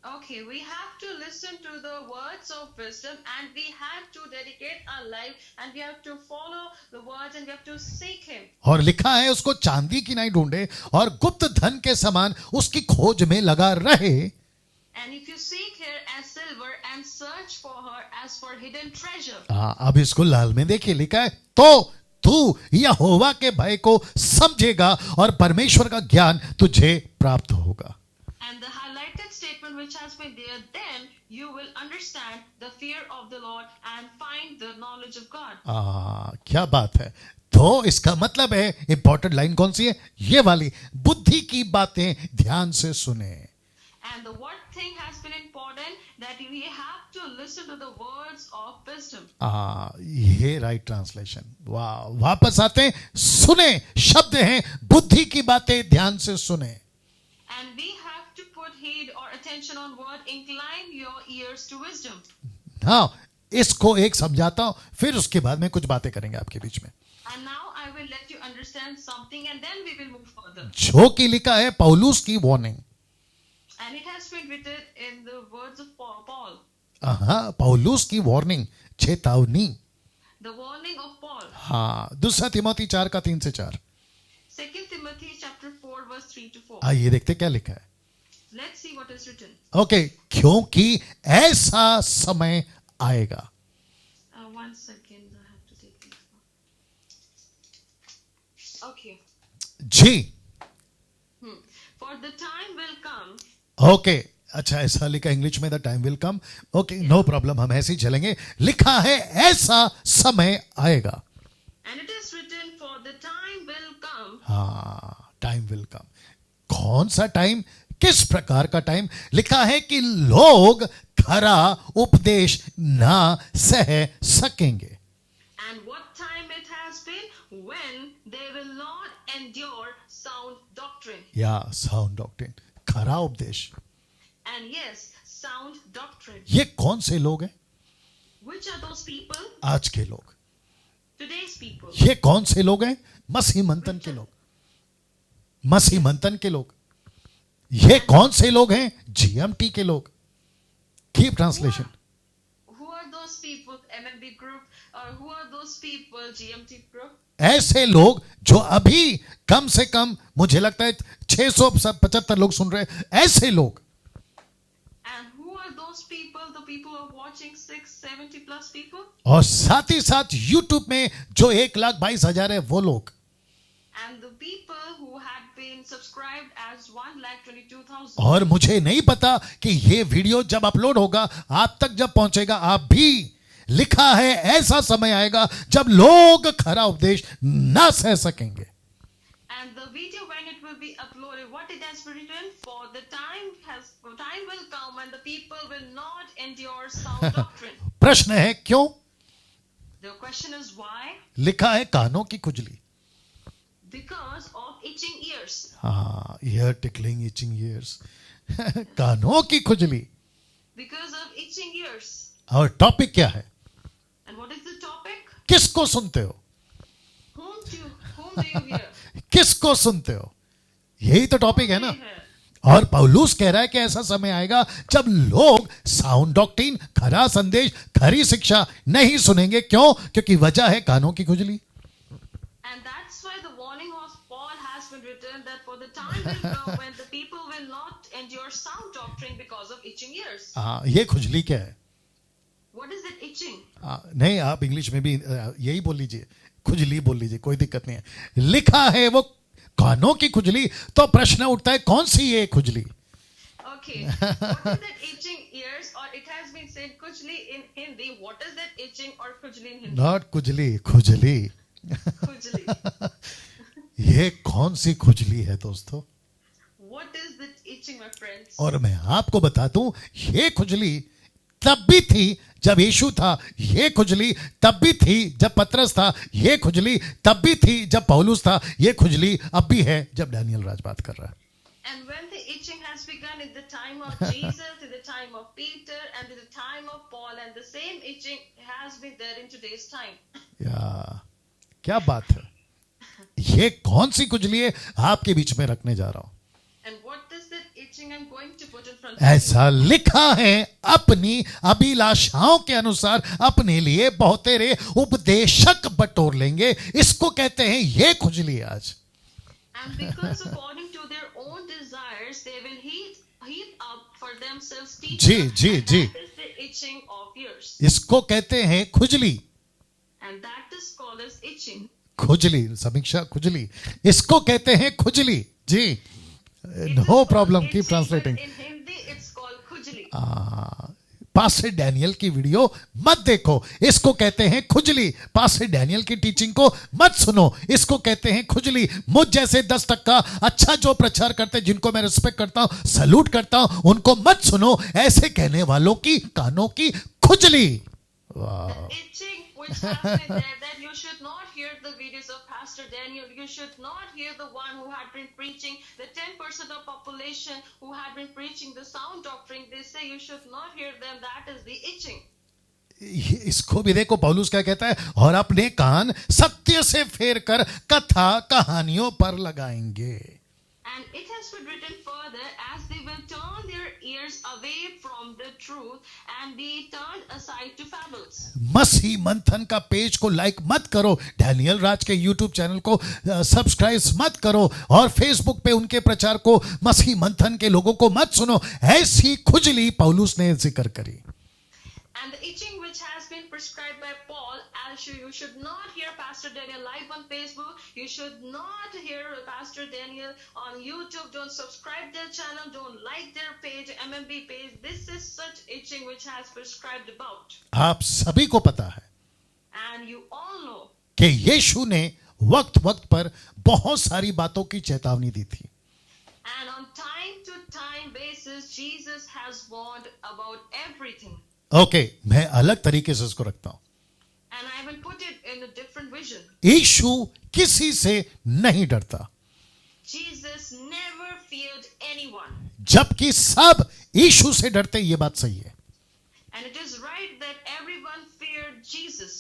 [SPEAKER 2] Okay, we have to listen to the words of wisdom and we have to dedicate our life and we have to follow the words and we have to seek him.
[SPEAKER 1] और लिखा है उसको चांदी की नहीं ढूंढे और गुप्त धन के समान उसकी खोज में लगा रहे.
[SPEAKER 2] And if you seek her as silver and search for her as for hidden treasure.
[SPEAKER 1] हाँ, अब इसको लाल में देखिए, लिखा है तो तू यहोवा के भय को समझेगा और परमेश्वर का ज्ञान तुझे प्राप्त होगा.
[SPEAKER 2] And the highlighted statement which has been there, then you will understand the fear of the Lord and find the knowledge of God.
[SPEAKER 1] क्या बात है. तो इसका मतलब है, इंपॉर्टेंट लाइन कौन सी है? ये वाली, बुद्धि की बातें ध्यान से सुने.
[SPEAKER 2] And the one thing has been important that we have to listen to the words of wisdom.
[SPEAKER 1] ये राइट ट्रांसलेशन. वाह, वापस आते हैं, सुने शब्द हैं, बुद्धि की बातें ध्यान से सुने.
[SPEAKER 2] And we have to put heed or attention on word, incline your ears to wisdom.
[SPEAKER 1] हाँ, इसको एक समझाता हूं, फिर उसके बाद में कुछ बातें करेंगे आपके बीच में.
[SPEAKER 2] And now I will let you understand something and then we will move further.
[SPEAKER 1] जो कि लिखा है पौलुस की warning.
[SPEAKER 2] And it has been written in the words of Paul.
[SPEAKER 1] हाँ, पौलुस की वार्निंग, चेतावनी.
[SPEAKER 2] The warning of Paul.
[SPEAKER 1] हाँ, दूसरा तिमोथी 4 का 3 से 4.
[SPEAKER 2] 2 Timothy chapter 4 verse 3 to 4.
[SPEAKER 1] आइए देखते क्या लिखा है.
[SPEAKER 2] Let's see what is written.
[SPEAKER 1] Okay, क्योंकि ऐसा समय आएगा.
[SPEAKER 2] One second, I have to take this. Okay.
[SPEAKER 1] जी.
[SPEAKER 2] For the time will come.
[SPEAKER 1] Okay, अच्छा, ऐसा लिखा इंग्लिश में, the time will come. Okay, no problem, हम ऐसे ही चलेंगे. लिखा है ऐसा समय आएगा.
[SPEAKER 2] And it is written, for the time will come.
[SPEAKER 1] हाँ, टाइम विल कम. कौन सा टाइम, किस प्रकार का टाइम? लिखा है कि लोग खरा उपदेश ना सह सकेंगे.
[SPEAKER 2] And what time it has been when they will not endure sound doctrine.
[SPEAKER 1] या साउंड डॉक्ट्रिन, खरा उपदेश.
[SPEAKER 2] And yes, sound doctrine.
[SPEAKER 1] ये कौन से लोग हैं?
[SPEAKER 2] Which are those people?
[SPEAKER 1] आज के लोग.
[SPEAKER 2] Today's people.
[SPEAKER 1] ये कौन से लोग हैं? मसीह मंथन के लोग. मसीह मंथन के लोग. ये कौन से लोग हैं? जीएमटी के लोग. Keep translation.
[SPEAKER 2] Who are those people? MMB group, or who are those people? GMT group.
[SPEAKER 1] ऐसे लोग जो अभी कम से कम मुझे लगता है 675 लोग सुन रहे हैं. ऐसे लोग.
[SPEAKER 2] And who are those people? The people who are watching 670 plus people.
[SPEAKER 1] और साथ ही साथ यूट्यूब में जो 1,22,000 है वो लोग.
[SPEAKER 2] And the people who had been subscribed as 1,22,000.
[SPEAKER 1] और मुझे नहीं पता कि ये वीडियो जब अपलोड होगा, आप तक जब पहुंचेगा, आप भी. लिखा है ऐसा समय आएगा जब लोग खरा उपदेश ना सह सकेंगे.
[SPEAKER 2] And the video when it will be uploaded, what it has written, for the time will come when the people will not endure sound doctrine.
[SPEAKER 1] प्रश्न है क्यों?
[SPEAKER 2] The question is why?
[SPEAKER 1] लिखा है कानों की खुजली.
[SPEAKER 2] Because of itching ears.
[SPEAKER 1] हाँ, year tickling, etching years. कानों की खुजली.
[SPEAKER 2] Because of itching ears.
[SPEAKER 1] और टॉपिक क्या है?
[SPEAKER 2] And what is the topic?
[SPEAKER 1] किसको सुनते हो?
[SPEAKER 2] Whom do you hear?
[SPEAKER 1] किसको सुनते हो? यही तो टॉपिक है ना। और पौलुस कह रहा है कि ऐसा समय आएगा जब लोग साउंड डॉक्ट्रिन, खरा संदेश, खरी शिक्षा नहीं सुनेंगे। क्यों? क्योंकि वजह है कानों की खुजली।
[SPEAKER 2] And that's why the warning of Paul has been written that for the time will come when the people will not endure sound doctrine because of itching ears.
[SPEAKER 1] हाँ, ये खुजली क्या है?
[SPEAKER 2] What is that itching?
[SPEAKER 1] नहीं, आप English में भी यही बोल लीजिए, खुजली बोल लीजिए, कोई दिक्कत नहीं है। लिखा है वो कानों की खुजली, तो प्रश्न उठता है कौन सी ये खुजली?
[SPEAKER 2] Okay, what is that itching ears, or it has been said kujli in Hindi. What is that itching or kujli in Hindi?
[SPEAKER 1] Not खुजली, खुजली।
[SPEAKER 2] Kujli.
[SPEAKER 1] ये कौन सी खुजली है दोस्तों?
[SPEAKER 2] What is that itching, my friends?
[SPEAKER 1] और मैं आपको बता दूं, ये खुजली तब भी थी जब यीशु था, ये खुजली तब भी थी जब पतरस था, ये खुजली तब भी थी जब पौलुस था, ये खुजली अब भी है जब डैनियल राज बात कर रहा है।
[SPEAKER 2] And when the itching has begun in the time of Jesus, in the time of Peter, and in the time of Paul, and the same itching has been there in today's time.
[SPEAKER 1] या क्या बात है? ये कौन सी खुजली है आपके बीच में रखने जा रहा हूं।
[SPEAKER 2] And what is that itching I'm going to put in front of
[SPEAKER 1] ऐसा लिखा है, अपनी अभिलाषाओं के अनुसार अपने लिए बहुतेरे उपदेशक बटोर लेंगे। इसको कहते हैं ये खुजली आज।
[SPEAKER 2] you? And because according to their own desires, they will heap up for themselves teachers.
[SPEAKER 1] Ji,
[SPEAKER 2] and
[SPEAKER 1] ji.
[SPEAKER 2] That is the itching of ears.
[SPEAKER 1] इसको कहते हैं खुजली।
[SPEAKER 2] And that is called as itching.
[SPEAKER 1] खुजली, समीक्षा खुजली, इसको कहते हैं खुजली। जी,
[SPEAKER 2] It is
[SPEAKER 1] no
[SPEAKER 2] called
[SPEAKER 1] problem,
[SPEAKER 2] itching,
[SPEAKER 1] keep
[SPEAKER 2] but
[SPEAKER 1] translating.
[SPEAKER 2] In Hindi, it's called kujli.
[SPEAKER 1] Pastor Daniel की वीडियो मत देखो, इसको कहते हैं खुजली। पास्टर डैनियल की टीचिंग को मत सुनो, इसको कहते हैं खुजली। मुझ जैसे 10% अच्छा जो प्रचार करते हैं, जिनको मैं रिस्पेक्ट करता हूं, सलूट करता हूं, उनको मत सुनो। ऐसे कहने वालों की कानों की खुजली।
[SPEAKER 2] The itching which happened there, that you should not hear the videos of Pastor Daniel. You should not hear the one who had been preaching, the 10% of population who had been preaching the sound doctrine. They say you should not hear them. That is the itching.
[SPEAKER 1] इसको भी देखो पौलुस क्या कहता है, और अपने कान सत्य से फेर कर कथा कहानियों पर लगाएंगे।
[SPEAKER 2] And it has been written further, as they will turn their ears away from the truth and be turned aside to fables.
[SPEAKER 1] मसीह मंथन का पेज को लाइक मत करो, डैनियल राज के यूट्यूब चैनल को सब्सक्राइब मत करो, और फेसबुक पे उनके प्रचार को, मसीह मंथन के लोगों को मत सुनो। ऐसी खुजली पौलुस ने जिक्र करी।
[SPEAKER 2] And the itching which has been prescribed by Paul, as you should not hear Pastor Daniel live on Facebook, you should not hear Pastor Daniel on YouTube, don't subscribe their channel, don't like their page, MMB page. This is such itching which has prescribed about.
[SPEAKER 1] आप सभी को पता है
[SPEAKER 2] And you all know.
[SPEAKER 1] कि यीशु ने वक्त वक्त पर बहुत सारी बातों की चेतावनी दी थी।
[SPEAKER 2] And on time to time basis, Jesus has warned about everything.
[SPEAKER 1] Okay, मैं अलग तरीके से इसको रखता हूं।
[SPEAKER 2] And I will put it in a different vision.
[SPEAKER 1] यीशु किसी से नहीं डरता,
[SPEAKER 2] Jesus never feared anyone.
[SPEAKER 1] जबकि सब यीशु से डरते। ये बात सही है।
[SPEAKER 2] And it is right that everyone feared Jesus.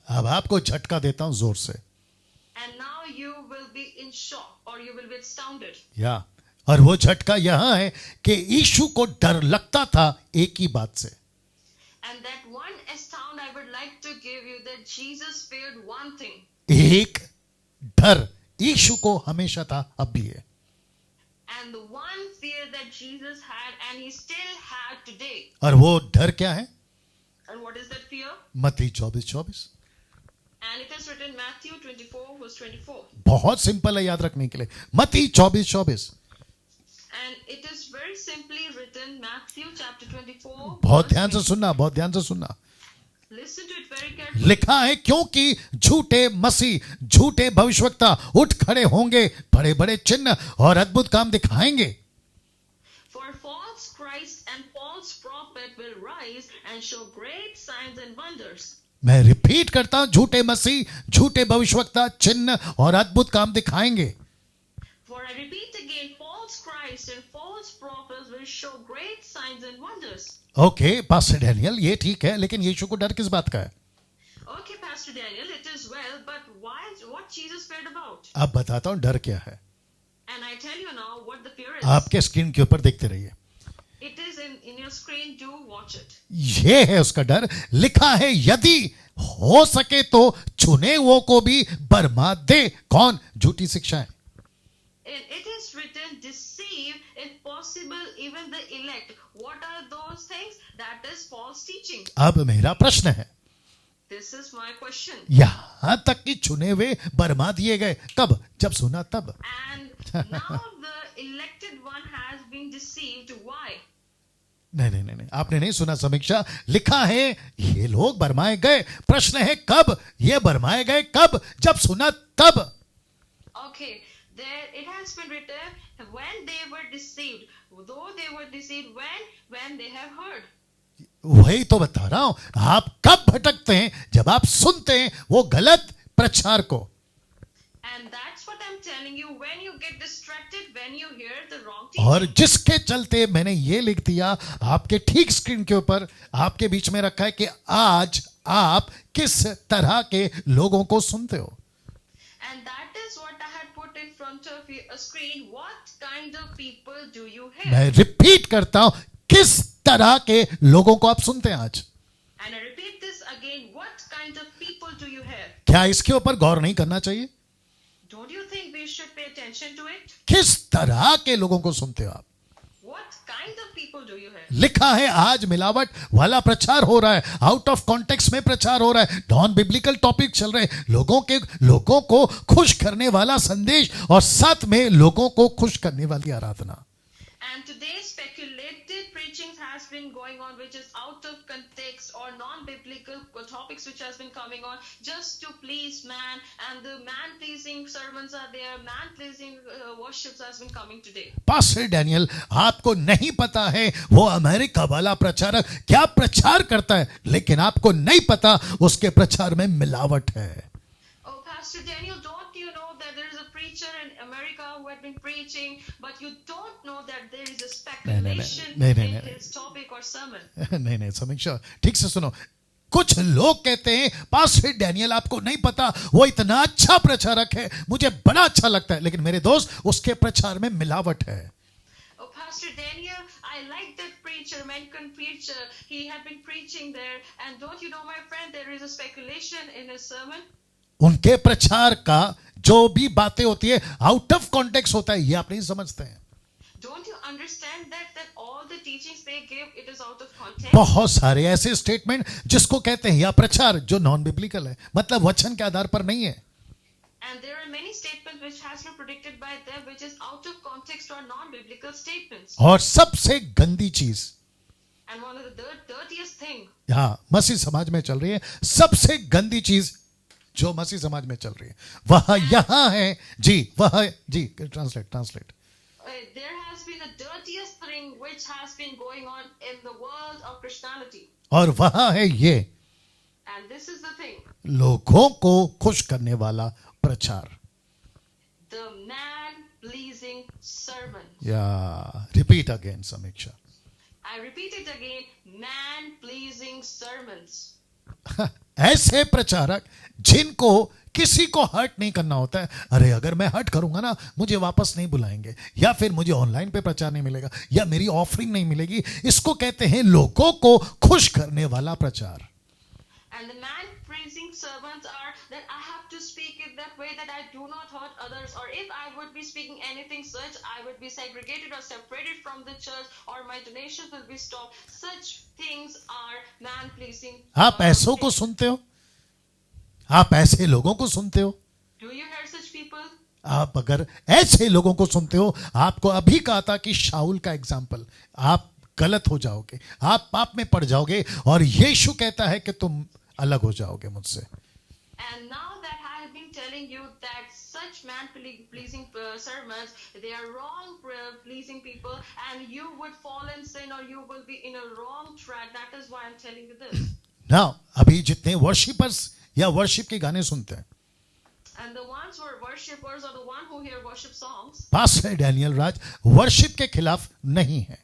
[SPEAKER 1] अब आपको झटका देता हूं जोर से।
[SPEAKER 2] And now you will be in shock, or you will be astounded.
[SPEAKER 1] या, और वो झटका यहां है कि यीशु को डर लगता था एक ही बात से।
[SPEAKER 2] And that one astound I would like to give you, that Jesus feared one thing.
[SPEAKER 1] एक डर यीशु को हमेशा था, अब भी है।
[SPEAKER 2] And the one fear that Jesus had, and he still had today.
[SPEAKER 1] और वो डर क्या है?
[SPEAKER 2] And what is that fear?
[SPEAKER 1] मत्ती 24:24।
[SPEAKER 2] And it is written Matthew 24 verse 24.
[SPEAKER 1] बहुत सिंपल है याद रखने के लिए, मत्ती 24:24।
[SPEAKER 2] And it is very simply written, Matthew chapter 24.
[SPEAKER 1] बहुत
[SPEAKER 2] verse
[SPEAKER 1] ध्यान से सुनना, बहुत ध्यान से सुनना।
[SPEAKER 2] 24. Listen to it very carefully.
[SPEAKER 1] लिखा है, क्योंकि झूठे मसीह, झूठे भविष्यवक्ता उठ खड़े होंगे, बड़े बड़े चिन्ह और अद्भुत काम दिखाएंगे।
[SPEAKER 2] For false Christ and false prophet will rise and show great signs and wonders.
[SPEAKER 1] मैं रिपीट करता हूं, झूठे मसीह, झूठे भविष्यवक्ता चिन्ह और अद्भुत काम दिखाएंगे।
[SPEAKER 2] For I repeat again, false Christ and false prophets will show great signs and wonders.
[SPEAKER 1] Okay pastor Daniel, ये ठीक है, लेकिन यीशु को डर किस बात का है?
[SPEAKER 2] Okay, Pastor Daniel, it is well, but what Jesus feared about?
[SPEAKER 1] अब बताता हूं डर क्या है।
[SPEAKER 2] And I tell you now what the fear is.
[SPEAKER 1] आपके स्क्रीन के ऊपर देखते रहिए,
[SPEAKER 2] It is in your screen. Do watch it.
[SPEAKER 1] ये है उसका डर. लिखा है यदि हो सके तो चुने हुओं को भी बर्मा दे. कौन? झूठी शिक्षाएं.
[SPEAKER 2] And it is written, deceive if possible even the elect. What are those things? That is false teaching.
[SPEAKER 1] अब मेरा प्रश्न है,
[SPEAKER 2] This is my question.
[SPEAKER 1] यहां तक कि चुने हुए बर्मा दिए गए. कब? जब सुना तब.
[SPEAKER 2] And now the elected one has been deceived. Why?
[SPEAKER 1] नहीं, आपने नहीं सुना समीक्षा. लिखा है ये लोग बरमाए गए. प्रश्न है कब? ये बरमाए गए कब? जब सुना तब.
[SPEAKER 2] Okay, there it has been written when they were deceived. Though they were deceived when they have heard.
[SPEAKER 1] वही तो बता रहा हूं. आप कब भटकते हैं? जब आप सुनते हैं वो गलत प्रचार को.
[SPEAKER 2] And that's what I'm telling you. When you get distracted, when you hear the wrong teaching.
[SPEAKER 1] और जिसके चलते मैंने ये लिख दिया आपके ठीक स्क्रीन के ऊपर, आपके बीच में रखा है कि आज आप किस तरह के लोगों को सुनते हो.
[SPEAKER 2] And that is what I had put in front of you, a screen. What kind of people do you hear?
[SPEAKER 1] मैं रिपीट करता हूं, किस तरह के लोगों को आप सुनते हैं आज.
[SPEAKER 2] And I repeat this again. What kind of people do you hear?
[SPEAKER 1] क्या इसके ऊपर गौर नहीं करना चाहिए?
[SPEAKER 2] Don't you think we should pay attention to it?
[SPEAKER 1] किस तरह के लोगों को सुनते हो आप?
[SPEAKER 2] What kind of people do you hear?
[SPEAKER 1] लिखा है आज मिलावट वाला प्रचार हो रहा है, आउट ऑफ कॉन्टेक्स्ट में प्रचार हो रहा है, नॉन बिब्लिकल टॉपिक चल रहे हैं, लोगों को खुश करने वाला संदेश और साथ में लोगों को खुश करने वाली आराधना.
[SPEAKER 2] And today's speculative preaching has been going on, which is out of context or non-biblical topics which has been coming on just to please man, and the man-pleasing sermons are there, man-pleasing worships has been coming today.
[SPEAKER 1] Pastor Daniel, आपको नहीं पता है वो America वाला प्रचारक क्या प्रचार करता है, लेकिन आपको नहीं पता उसके प्रचार में मिलावट है.
[SPEAKER 2] Oh, Pastor Daniel, don't you know that there is a preacher in America who had been preaching, but you don't know that there is a speculation in his topic or sermon.
[SPEAKER 1] नहीं समीक्षा, ठीक से सुनो. कुछ लोग कहते हैं pastor Daniel आपको नहीं पता वो इतना अच्छा प्रचारक है, मुझे बड़ा अच्छा लगता है, लेकिन मेरे दोस्त उसके प्रचार में मिलावट है.
[SPEAKER 2] Oh, Pastor Daniel, I like that preacher, American preacher. He had been preaching there, and don't you know, my friend, there is a speculation in his sermon.
[SPEAKER 1] उनके प्रचार का जो भी बातें होती है आउट ऑफ कॉन्टेक्स्ट होता है, ये आप नहीं समझते हैं.
[SPEAKER 2] Don't you understand that all the teachings they give, it is out of context?
[SPEAKER 1] बहुत सारे ऐसे स्टेटमेंट जिसको कहते हैं या प्रचार जो नॉन बिब्लिकल है, मतलब वचन के आधार पर नहीं है.
[SPEAKER 2] And there are many statements which has been predicted by them, which is out of context or non-biblical statements.
[SPEAKER 1] और सबसे गंदी चीज,
[SPEAKER 2] And one of the dirtiest thing,
[SPEAKER 1] हाँ मसीह समाज में चल रही है, सबसे गंदी चीज जो मसीह समाज में चल रही है वह यहां है जी. वह जी, translate.
[SPEAKER 2] there has been the dirtiest thing which has been going on in the world of Christianity.
[SPEAKER 1] और वह है ये,
[SPEAKER 2] And this is the thing.
[SPEAKER 1] लोगों को खुश करने वाला प्रचार.
[SPEAKER 2] The man-pleasing sermon.
[SPEAKER 1] या रिपीट अगेन समीक्षा.
[SPEAKER 2] I repeat it again, man-pleasing sermons.
[SPEAKER 1] ऐसे प्रचारक जिनको किसी को हर्ट नहीं करना होता है. अरे अगर मैं हर्ट करूंगा ना मुझे वापस नहीं बुलाएंगे, या फिर मुझे ऑनलाइन पे प्रचार नहीं मिलेगा, या मेरी ऑफरिंग नहीं मिलेगी. इसको कहते हैं लोगों को खुश करने वाला प्रचार.
[SPEAKER 2] And the man-pleasing sermons are that I have to speak in that way that I do not hurt others, or if I would be speaking anything such, I would be segregated or separated from the church, or my donations will be stopped. Such things are man-pleasing.
[SPEAKER 1] आप ऐसों को सुनते हो? आप ऐसे लोगों को सुनते हो?
[SPEAKER 2] Do you hear such people?
[SPEAKER 1] आप अगर ऐसे लोगों को सुनते हो, आपको अभी कहा था कि शाऊल का एग्जाम्पल, आप गलत हो जाओगे, आप पाप में पड़ जाओगे, और यीशु कहता है कि तुम अलग हो जाओगे मुझसे.
[SPEAKER 2] And now that I have been telling you that such man-pleasing sermons, they are wrong-pleasing people, and you would fall in sin or you will be in a wrong track. That is why I'm telling you this.
[SPEAKER 1] Now, अभी जितने worshippers या worship के गाने सुनते हैं,
[SPEAKER 2] And the ones who are worshippers or the one who hear worship songs,
[SPEAKER 1] pastor Daniel Raj worship के खिलाफ नहीं है.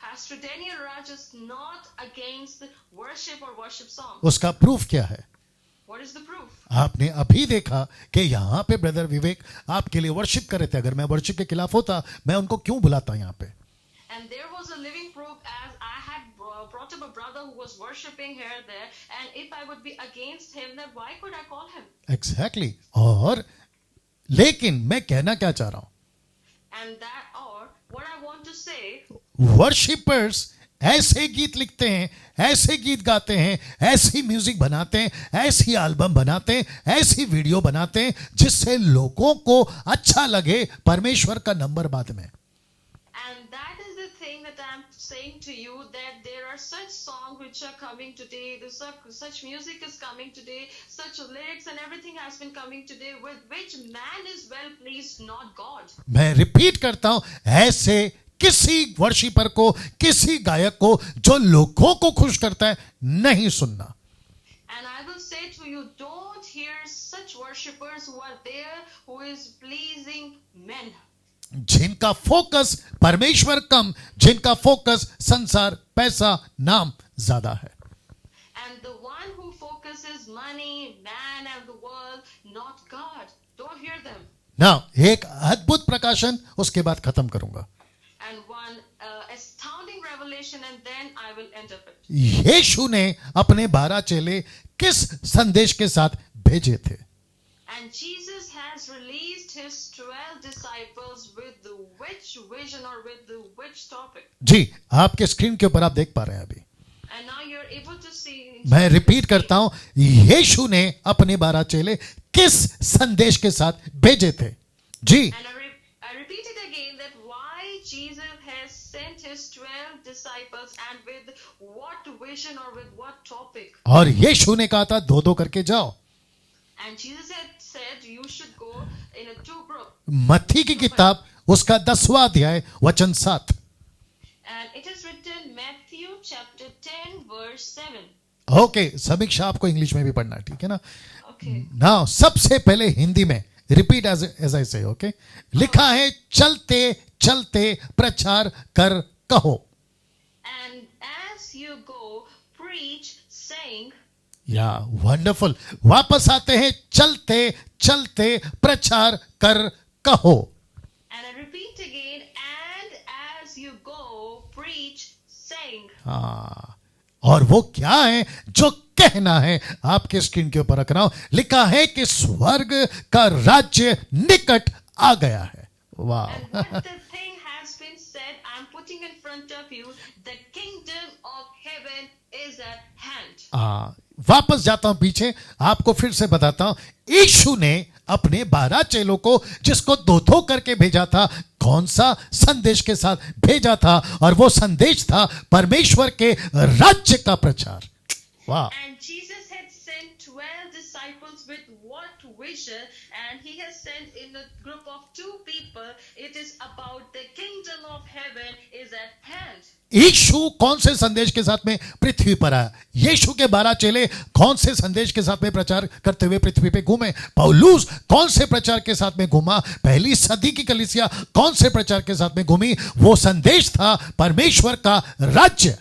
[SPEAKER 2] Pastor Daniel Raj is not against worship or worship songs.
[SPEAKER 1] उसका प्रूफ क्या है?
[SPEAKER 2] What is the proof?
[SPEAKER 1] आपने अभी देखा कि यहाँ पे ब्रदर विवेक आपके लिए वर्शिप कर रहे थे. अगर मैं वर्शिप के खिलाफ होता, मैं उनको क्यों बुलाता यहाँ पे?
[SPEAKER 2] And there was a living proof as I had brought up a brother who was worshipping here there. And if I would be against him, then why could I call him?
[SPEAKER 1] Exactly. और लेकिन मैं कहना क्या चाह रहा हूं,
[SPEAKER 2] And that, or what I want to say,
[SPEAKER 1] worshippers ऐसे गीत लिखते हैं, ऐसे गीत गाते हैं, ऐसी म्यूजिक बनाते हैं, ऐसी एल्बम बनाते हैं, ऐसी वीडियो बनाते हैं जिससे लोगों को अच्छा लगे, परमेश्वर का नंबर बाद में.
[SPEAKER 2] and that is the thing that I'm saying to you, that there are such songs which are coming today, such music is coming today, such lyrics and everything has been coming today with which man is well pleased, not God.
[SPEAKER 1] मैं repeat करता हूं, ऐसे किसी worshipper को, किसी गायक को जो लोगों को खुश करता है, नहीं सुनना.
[SPEAKER 2] And I will say to you, don't hear such worshippers who are there who is pleasing men.
[SPEAKER 1] जिनका फोकस परमेश्वर कम, जिनका फोकस संसार, पैसा, नाम ज्यादा है.
[SPEAKER 2] And the one who focuses money, man and the world, not God. Don't hear them.
[SPEAKER 1] ना एक अद्भुत प्रकाशन, उसके बाद खत्म करूंगा.
[SPEAKER 2] And one astounding revelation, and then I will end up it.
[SPEAKER 1] यीशु ने अपने 12 चेले किस संदेश के साथ भेजे थे?
[SPEAKER 2] And Jesus has released his 12 disciples with the which vision or with the which topic.
[SPEAKER 1] जी, आपके स्क्रीन के ऊपर आप देख पा रहे हैं अभी.
[SPEAKER 2] And now you're able to see.
[SPEAKER 1] मैं रिपीट करता हूं, यीशु ने अपने 12 चेले किस संदेश के साथ भेजे थे? जी,
[SPEAKER 2] And I repeat it again, that why Jesus has sent his 12 disciples and with what vision or with what topic.
[SPEAKER 1] और यीशु ने कहा था 2-2 करके जाओ.
[SPEAKER 2] And Jesus had said you should go in a 2 group.
[SPEAKER 1] मत्ती की किताब उसका 10वां अध्याय वचन 7.
[SPEAKER 2] And it is written Matthew chapter 10 verse 7.
[SPEAKER 1] Okay, समीक्षा आपको इंग्लिश में भी पढ़ना है, ठीक है ना?
[SPEAKER 2] Okay.
[SPEAKER 1] नाउ सबसे पहले हिंदी में रिपीट एज आई से. ओके, लिखा है चलते चलते प्रचार कर कहो.
[SPEAKER 2] And as you go, preach, saying.
[SPEAKER 1] या वंडरफुल. वापस आते हैं, चलते चलते प्रचार कर कहो.
[SPEAKER 2] And I repeat again, and as you go, preach, saying.
[SPEAKER 1] हाँ, और वो क्या है जो कहना है? आपके स्क्रीन के ऊपर रख रहा हूं, लिखा है कि स्वर्ग का राज्य निकट आ गया है. वाह.
[SPEAKER 2] And what the thing has been said, I'm putting in front of you, the kingdom of heaven is at hand.
[SPEAKER 1] हाँ, वापस जाता हूं पीछे, आपको फिर से बताता हूं. यीशु ने अपने 12 चेलों को, जिसको 2-2 करके भेजा था, कौन सा संदेश के साथ भेजा था? और वो संदेश था परमेश्वर के राज्य का प्रचार. वाह.
[SPEAKER 2] And Jesus had sent 12 disciples with what vision? And he has sent in a group of 2 people. It is about the kingdom of heaven is at hand.
[SPEAKER 1] यीशु कौन से संदेश के साथ में पृथ्वी पर आया? यीशु के 12 चेले कौन से संदेश के साथ में प्रचार करते हुए पृथ्वी पे घूमे? पौलुस कौन से प्रचार के साथ में घूमा? पहली सदी की कलीसिया कौन से प्रचार के साथ में घूमी? वो संदेश था परमेश्वर का राज्य.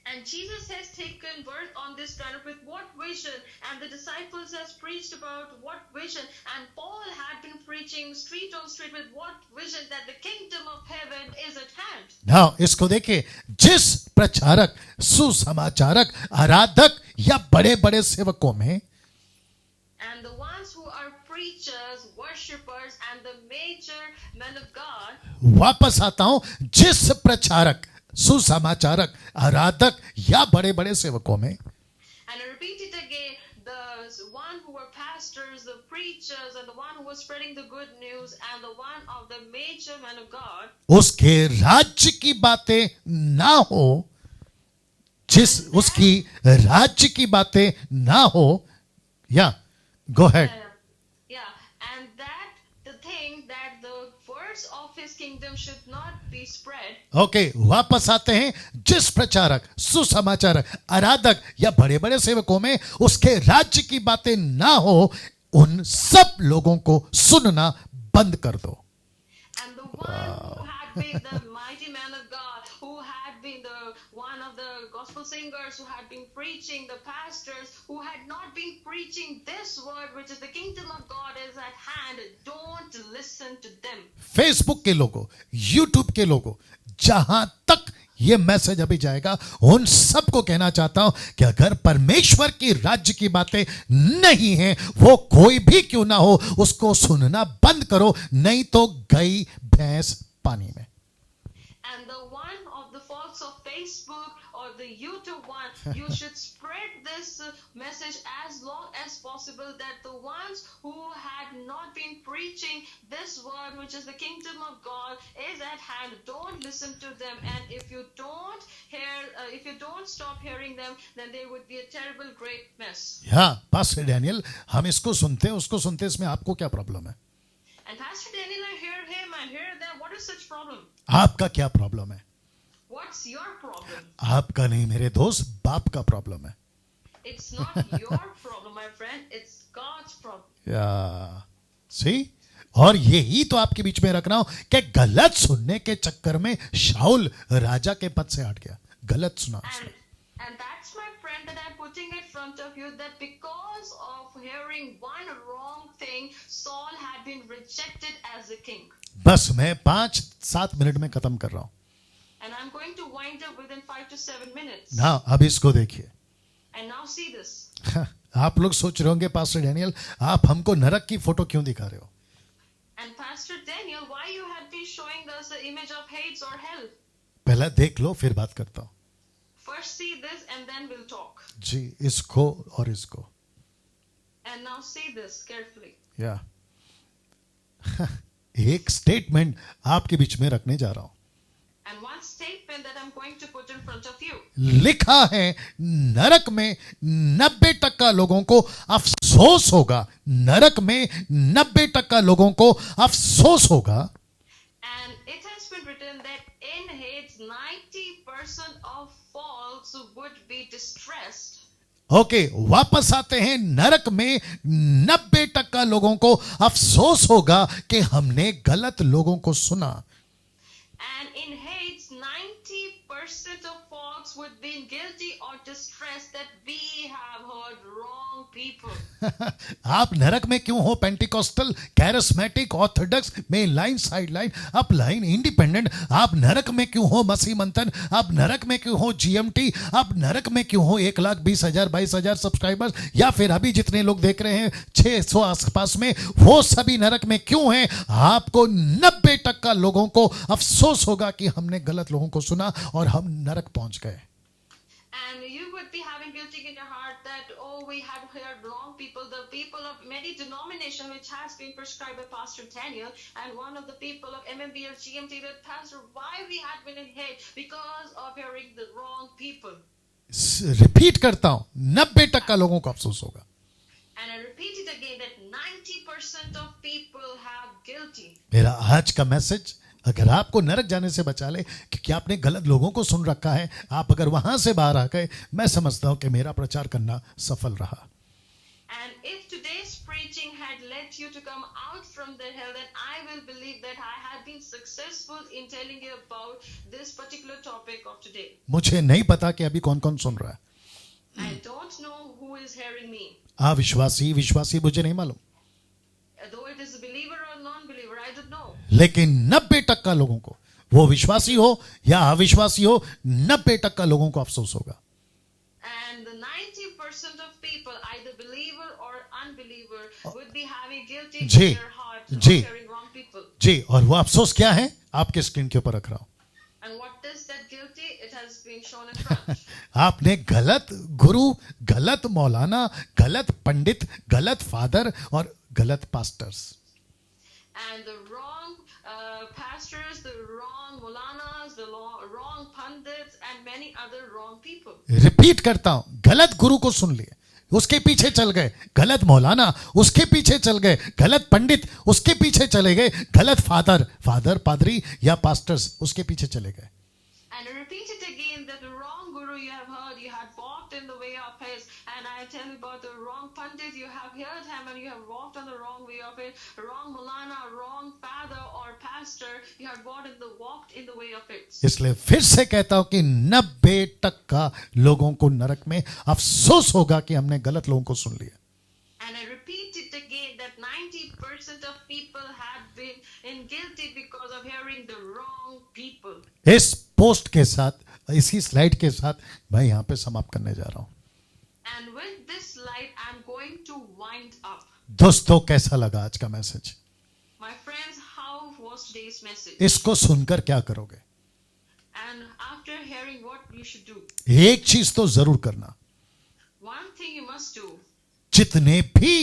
[SPEAKER 2] And Jesus has taken birth on this planet with what vision? And the disciples has preached about what vision? And Paul had been preaching street on street with what vision? That the kingdom of heaven is at hand.
[SPEAKER 1] Now इसको देखिए, जिस प्रचारक, सुसमाचारक, आराधक या बड़े बड़े सेवकों में,
[SPEAKER 2] And the ones who are preachers, worshippers, and the major men of God.
[SPEAKER 1] वापस आता हूं, जिस प्रचारक, सुसमाचारक, आराधक या बड़े बड़े सेवकों में,
[SPEAKER 2] And I repeat it again, the one who were pastors, the preachers, and the one who was spreading the good news, and the one of the major men of God.
[SPEAKER 1] उसके राज्य की बातें ना हो, जिस उसकी राज्य की बातें ना हो, या गो head.
[SPEAKER 2] Yeah, and that the thing that the words of his kingdom should not be spread.
[SPEAKER 1] Okay, वापस आते हैं, जिस प्रचारक, सुसमाचारक, आराधक या बड़े बड़े सेवकों में उसके राज्य की बातें ना हो, उन सब लोगों को सुनना बंद कर दो.
[SPEAKER 2] And the one who had been the mighty man of God, who had been one of the gospel singers who had been preaching, the pastors who had not been preaching this word, which is the kingdom of God is at hand. Don't listen to them.
[SPEAKER 1] Facebook के लोगों, YouTube के लोगों, जहां तक ये message अभी जाएगा, उन सबको कहना चाहता हूं कि अगर परमेश्वर की राज्य की बातें नहीं है, वो कोई भी क्यों ना हो, उसको सुनना बंद करो, नहीं तो गई भैंस पानी में.
[SPEAKER 2] And the one of the faults of Facebook or the YouTube one, you should spread this message as long as possible, that the ones who had not been preaching this word, which is the kingdom of God, is at hand. Don't listen to them. And if you don't stop hearing them, then they would be a terrible, great mess.
[SPEAKER 1] हाँ, pastor Daniel, हम इसको सुनते हैं, उसको सुनते हैं, इसमें आपको क्या प्रॉब्लम है?
[SPEAKER 2] And Pastor Daniel, I hear him, I hear them. What is such problem?
[SPEAKER 1] आपका क्या प्रॉब्लम है?
[SPEAKER 2] What's your problem?
[SPEAKER 1] आपका नहीं मेरे दोस्त, बाप का प्रॉब्लम है.
[SPEAKER 2] It's not your problem, my friend. It's God's problem.
[SPEAKER 1] या सी, और यही तो आपके बीच में रख रहा हूं कि गलत सुनने के चक्कर में शाऊल राजा के पद से हट गया. गलत सुना उसने.
[SPEAKER 2] And that's my friend that I'm putting in front of you, that because of hearing one wrong thing, Saul had been rejected as a king.
[SPEAKER 1] बस मैं 5-7 मिनट में खत्म कर रहा हूं.
[SPEAKER 2] And I'm going to wind up within 5 to 7 minutes.
[SPEAKER 1] ना अब इसको देखिए.
[SPEAKER 2] And now see this.
[SPEAKER 1] आप लोग सोच रहे होंगे पास्टर डैनियल, आप हमको नरक की फोटो क्यों दिखा रहे हो?
[SPEAKER 2] And Pastor Daniel, why you had been showing us the image of Hades or hell?
[SPEAKER 1] पहला देख लो, फिर बात करता हूं.
[SPEAKER 2] First see this and then we'll talk.
[SPEAKER 1] जी, इसको और इसको.
[SPEAKER 2] And now see this carefully.
[SPEAKER 1] या एक स्टेटमेंट आपके बीच में रखने जा रहा हूं.
[SPEAKER 2] And one statement that I'm going to put in front of you.
[SPEAKER 1] लिखा है, नरक में 90% लोगों को अफसोस होगा. नरक में 90% लोगों को अफसोस होगा.
[SPEAKER 2] And it has been written that in Hades 90% of folks would be distressed.
[SPEAKER 1] Okay, वापस आते हैं. नरक में 90% लोगों को अफसोस होगा कि हमने गलत लोगों को सुना.
[SPEAKER 2] And in Hades 90% of folks would be guilty or distressed that we have heard wrong people.
[SPEAKER 1] आप नरक में क्यों हो? Pentecostal, charismatic, Orthodox, main line, side line, up line, independent. आप नरक में क्यों हो? मसीह मंथन. आप नरक में क्यों हो? जीएमटी. आप नरक में क्यों हो? 1,20,000 22,000 सब्सक्राइबर्स, या फिर अभी जितने लोग देख रहे हैं 600 आसपास में, वो सभी नरक में क्यों हैं? आपको 90% लोगों को अफसोस होगा कि हमने गलत लोगों को सुना और हम नरक पहुंच गए.
[SPEAKER 2] And you would be having guilty in your heart that, oh, we have heard wrong people, the people of many denomination which has been prescribed by Pastor Daniel, and one of the people of MMBL GMT, that Pastor, why we had been in hate? Because of hearing the wrong people.
[SPEAKER 1] Repeat करता हूं, 90% लोगों को अफसोस होगा.
[SPEAKER 2] And I repeat it again that 90% of people have guilty.
[SPEAKER 1] मेरा आज का message अगर आपको नरक जाने से बचा ले, क्योंकि आपने गलत लोगों को सुन रखा है, आप अगर वहां से बाहर आ गए, मैं समझता हूं कि मेरा प्रचार करना सफल रहा.
[SPEAKER 2] And if today's preaching had led you to come out from the hell, then I will believe that I have been successful in telling you about this particular topic of today.
[SPEAKER 1] मुझे नहीं पता कि अभी कौन कौन सुन रहा है.
[SPEAKER 2] I don't know who is hearing me.
[SPEAKER 1] अविश्वासी, विश्वासी, मुझे नहीं मालूम.
[SPEAKER 2] Though it is a believer or non-believer, I don't know.
[SPEAKER 1] लेकिन 90% लोगों को, वो विश्वासी हो या अविश्वासी हो, 90% लोगों को अफसोस होगा.
[SPEAKER 2] And the 90% of people, either believer or unbeliever, would be having guilty in
[SPEAKER 1] ji,
[SPEAKER 2] their heart
[SPEAKER 1] ji.
[SPEAKER 2] of hearing wrong people.
[SPEAKER 1] जी, और वो अफसोस क्या है? आपके स्क्रीन के ऊपर रख रहा हूं.
[SPEAKER 2] And what is that guilty? It has been shown in front.
[SPEAKER 1] आपने गलत गुरु, गलत मौलाना, गलत पंडित, गलत फादर और गलत pastors.
[SPEAKER 2] And the wrong pastors, the wrong Maulanas, the wrong Pandits, and many other wrong people.
[SPEAKER 1] Repeat करता हूं, गलत गुरु को सुन लिए, उसके पीछे चल गए. गलत मौलाना, उसके पीछे चल गए. गलत पंडित, उसके पीछे चले गए. गलत फादर, पादरी या पास्टर्स, उसके पीछे चले गए.
[SPEAKER 2] And I repeat it again that the wrong guru you have heard, you had walked walked in the way of his. And I tell you about the wrong pundit, you have heard him and you have walked on the wrong way of it. Wrong Mulana, wrong father or pastor, you have walked in the way of it.
[SPEAKER 1] इसलिए फिर से कहता हूं कि 90% लोगों को नरक में अफसोस होगा कि हमने गलत लोगों को सुन लिया.
[SPEAKER 2] And I repeat it again that 90% of people have been guilty because of hearing the wrong people.
[SPEAKER 1] इस पोस्ट के साथ, इसी स्लाइड के साथ मैं यहां पे समाप्त करने जा रहा हूं.
[SPEAKER 2] And with this slide, I'm going to wind up.
[SPEAKER 1] दोस्तों, कैसा लगा आज का message?
[SPEAKER 2] My friends, how was today's message?
[SPEAKER 1] इसको सुनकर क्या करोगे?
[SPEAKER 2] And after hearing what you should do,
[SPEAKER 1] एक चीज तो जरूर करना,
[SPEAKER 2] one thing you must do.
[SPEAKER 1] जितने भी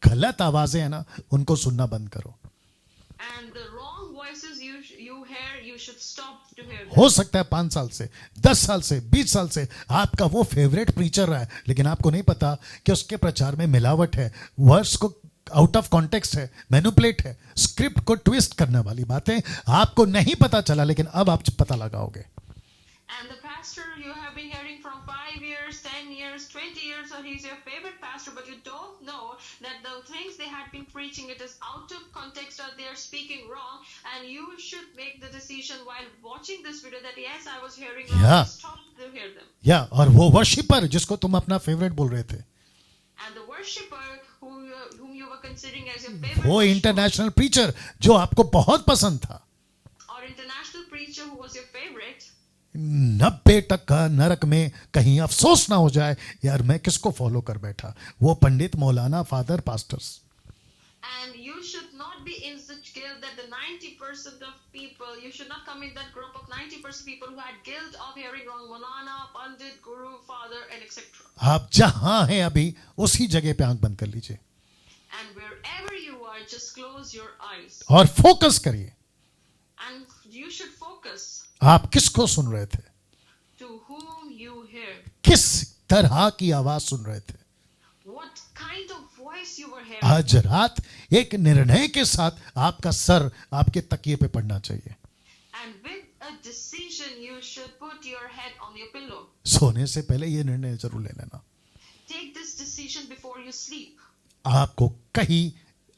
[SPEAKER 1] गलत आवाजें हैं ना, उनको सुनना बंद करो.
[SPEAKER 2] And the wrong voices you hear, you should stop to hear them.
[SPEAKER 1] हो सकता है 5 साल से, 10 साल से, 20 साल से आपका वो फेवरेट प्रीचर रहा है, लेकिन आपको नहीं पता कि उसके प्रचार में मिलावट है, वर्ड्स को आउट ऑफ कॉन्टेक्स्ट है, मैनिपुलेट है, स्क्रिप्ट को ट्विस्ट करने वाली बातें आपको नहीं पता चला, लेकिन अब आप पता लगाओगे.
[SPEAKER 2] And the pastor you have been hearing from 5 years, 10 years, 20 years, or he's your favorite pastor, but you don't know that the things they had been preaching, it is out of context or they are speaking wrong, and you should make the decision while watching this video that yes, I was hearing wrong,
[SPEAKER 1] Yeah.
[SPEAKER 2] stop to hear them.
[SPEAKER 1] या और वो worshipper जिसको तुम अपना favourite बोल रहे थे,
[SPEAKER 2] And the worshipper whom you were considering as your favorite
[SPEAKER 1] वो
[SPEAKER 2] worshiper,
[SPEAKER 1] इंटरनेशनल प्रीचर जो आपको बहुत पसंद था,
[SPEAKER 2] or international preacher who was your favorite,
[SPEAKER 1] 90% नरक में कहीं अफसोस ना हो जाए, यार मैं किसको फॉलो कर बैठा, वो पंडित, मौलाना, father, pastors.
[SPEAKER 2] and you should not be in such guilt that the 90% of people, you should not come in that group of 90% people who had guilt of hearing wrong Malana, Pandit, Guru, Father, and etc.
[SPEAKER 1] आप जहां हैं अभी उसी जगह पे आंख बंद कर लीजिए
[SPEAKER 2] And wherever you are, just close your eyes.
[SPEAKER 1] और फोकस करिए.
[SPEAKER 2] And you should focus
[SPEAKER 1] आप किसको सुन रहे थे,
[SPEAKER 2] to whom you hear.
[SPEAKER 1] किस तरह की आवाज सुन रहे थे.
[SPEAKER 2] What kind of voice you were hearing.
[SPEAKER 1] आज रात एक निर्णय के साथ आपका सर आपके तकिए पे पड़ना चाहिए.
[SPEAKER 2] And with a decision, you should put your head on your pillow.
[SPEAKER 1] सोने से पहले ये निर्णय जरूर ले लेना.
[SPEAKER 2] Take this decision before you sleep.
[SPEAKER 1] आपको कहीं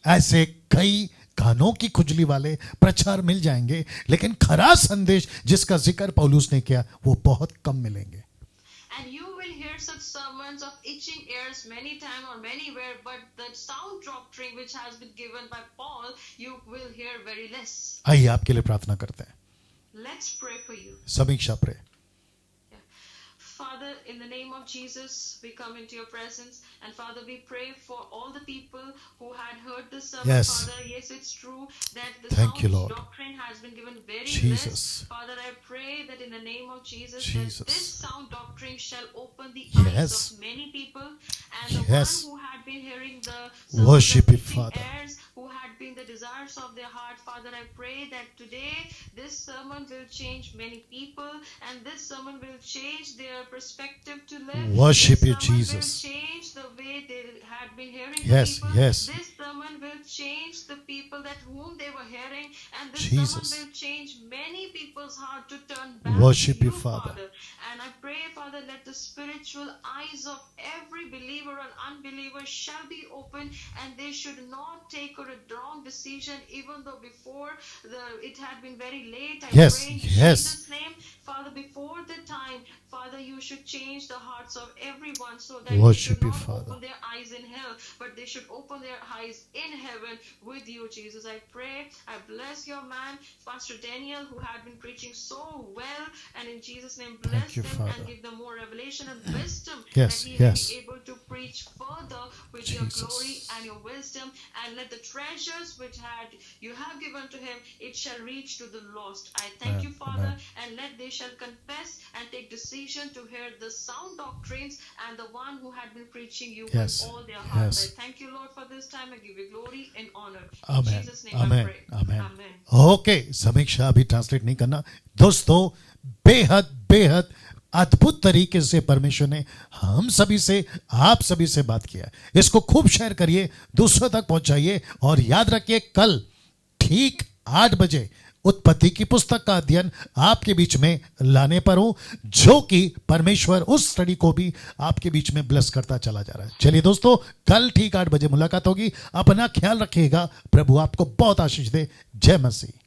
[SPEAKER 1] ऐसे कई कानों की खुजली वाले प्रचार मिल जाएंगे, लेकिन खरा संदेश जिसका जिक्र पौलुस ने किया वो बहुत कम मिलेंगे.
[SPEAKER 2] And you will hear such sermons of itching ears many times or anywhere, but the sound doctrine which has been given by Paul, you will hear very less.
[SPEAKER 1] आइए आपके लिए प्रार्थना करते हैं.
[SPEAKER 2] Let's pray for you.
[SPEAKER 1] समीक्षा pray.
[SPEAKER 2] Father, in the name of Jesus, we come into your presence. And Father, we pray for all the people who had heard this sermon.
[SPEAKER 1] Yes.
[SPEAKER 2] Father, yes, it's true that the
[SPEAKER 1] Thank you,
[SPEAKER 2] sound
[SPEAKER 1] Lord.
[SPEAKER 2] doctrine has been given very
[SPEAKER 1] Jesus.
[SPEAKER 2] less. Father, I pray that in the name of Jesus,
[SPEAKER 1] Jesus.
[SPEAKER 2] that this sound doctrine shall open the
[SPEAKER 1] Yes.
[SPEAKER 2] eyes of many people. And the
[SPEAKER 1] Yes.
[SPEAKER 2] one who had been hearing the
[SPEAKER 1] Worship
[SPEAKER 2] sound
[SPEAKER 1] you,
[SPEAKER 2] of itching
[SPEAKER 1] Father.
[SPEAKER 2] ears, who had been the desires of their heart, Father, I pray that today this sermon will change many people, and this sermon will change their perspective to live.
[SPEAKER 1] Worship
[SPEAKER 2] This
[SPEAKER 1] you,
[SPEAKER 2] sermon
[SPEAKER 1] Jesus.
[SPEAKER 2] will change the way they had been hearing
[SPEAKER 1] Yes,
[SPEAKER 2] the people.
[SPEAKER 1] yes.
[SPEAKER 2] This sermon will change the people that whom they were hearing, and this
[SPEAKER 1] Jesus.
[SPEAKER 2] sermon will change many people's heart to turn back
[SPEAKER 1] Worship
[SPEAKER 2] to
[SPEAKER 1] you, Father.
[SPEAKER 2] And I pray, Father, let the spiritual eyes of every believer and unbeliever shall be open, and they should not take a wrong decision, even though before it had been very late. I
[SPEAKER 1] Yes,
[SPEAKER 2] pray in
[SPEAKER 1] yes.
[SPEAKER 2] Jesus' name, Father, before the time, Father, you should change the hearts of everyone so that
[SPEAKER 1] Worship
[SPEAKER 2] they
[SPEAKER 1] you,
[SPEAKER 2] should not
[SPEAKER 1] Father.
[SPEAKER 2] open their eyes in hell, but they should open their eyes in heaven with you, Jesus. I pray, I bless your man, Pastor Daniel, who had been preaching so well, and in Jesus' name, bless
[SPEAKER 1] you,
[SPEAKER 2] them
[SPEAKER 1] Father.
[SPEAKER 2] and give them more revelation and wisdom,
[SPEAKER 1] Yes,
[SPEAKER 2] that he
[SPEAKER 1] yes.
[SPEAKER 2] may be able to preach further with
[SPEAKER 1] Jesus.
[SPEAKER 2] your glory and your wisdom, and let the treasures which you have given to him, it shall reach to the lost. I thank
[SPEAKER 1] Amen,
[SPEAKER 2] you, Father,
[SPEAKER 1] amen.
[SPEAKER 2] and let they shall confess and take decision to hear the sound doctrines and the one who had been preaching you
[SPEAKER 1] Yes,
[SPEAKER 2] with all their hearts.
[SPEAKER 1] yes.
[SPEAKER 2] I thank you, Lord, for this time. I give you glory and honor.
[SPEAKER 1] Amen.
[SPEAKER 2] In Jesus' name I
[SPEAKER 1] Amen.
[SPEAKER 2] pray.
[SPEAKER 1] Amen.
[SPEAKER 2] Amen.
[SPEAKER 1] Okay, समीक्षा अभी translate नहीं करना. दोस्तों, बेहद बेहद अद्भुत तरीके से परमेश्वर ने हम सभी से, आप सभी से बात किया. इसको खूब शेयर करिए, दूसरों तक पहुंचाइए, और याद रखिए कल ठीक 8 बजे उत्पत्ति की पुस्तक का अध्ययन आपके बीच में लाने पर हूं, जो कि परमेश्वर उस स्टडी को भी आपके बीच में ब्लेस करता चला जा रहा है। चलिए दोस्तों, कल ठीक 8 बजे मुलाकात होगी। अपना ख्याल रखिएगा। प्रभु आपको बहुत आशीष दे। जय मसीह।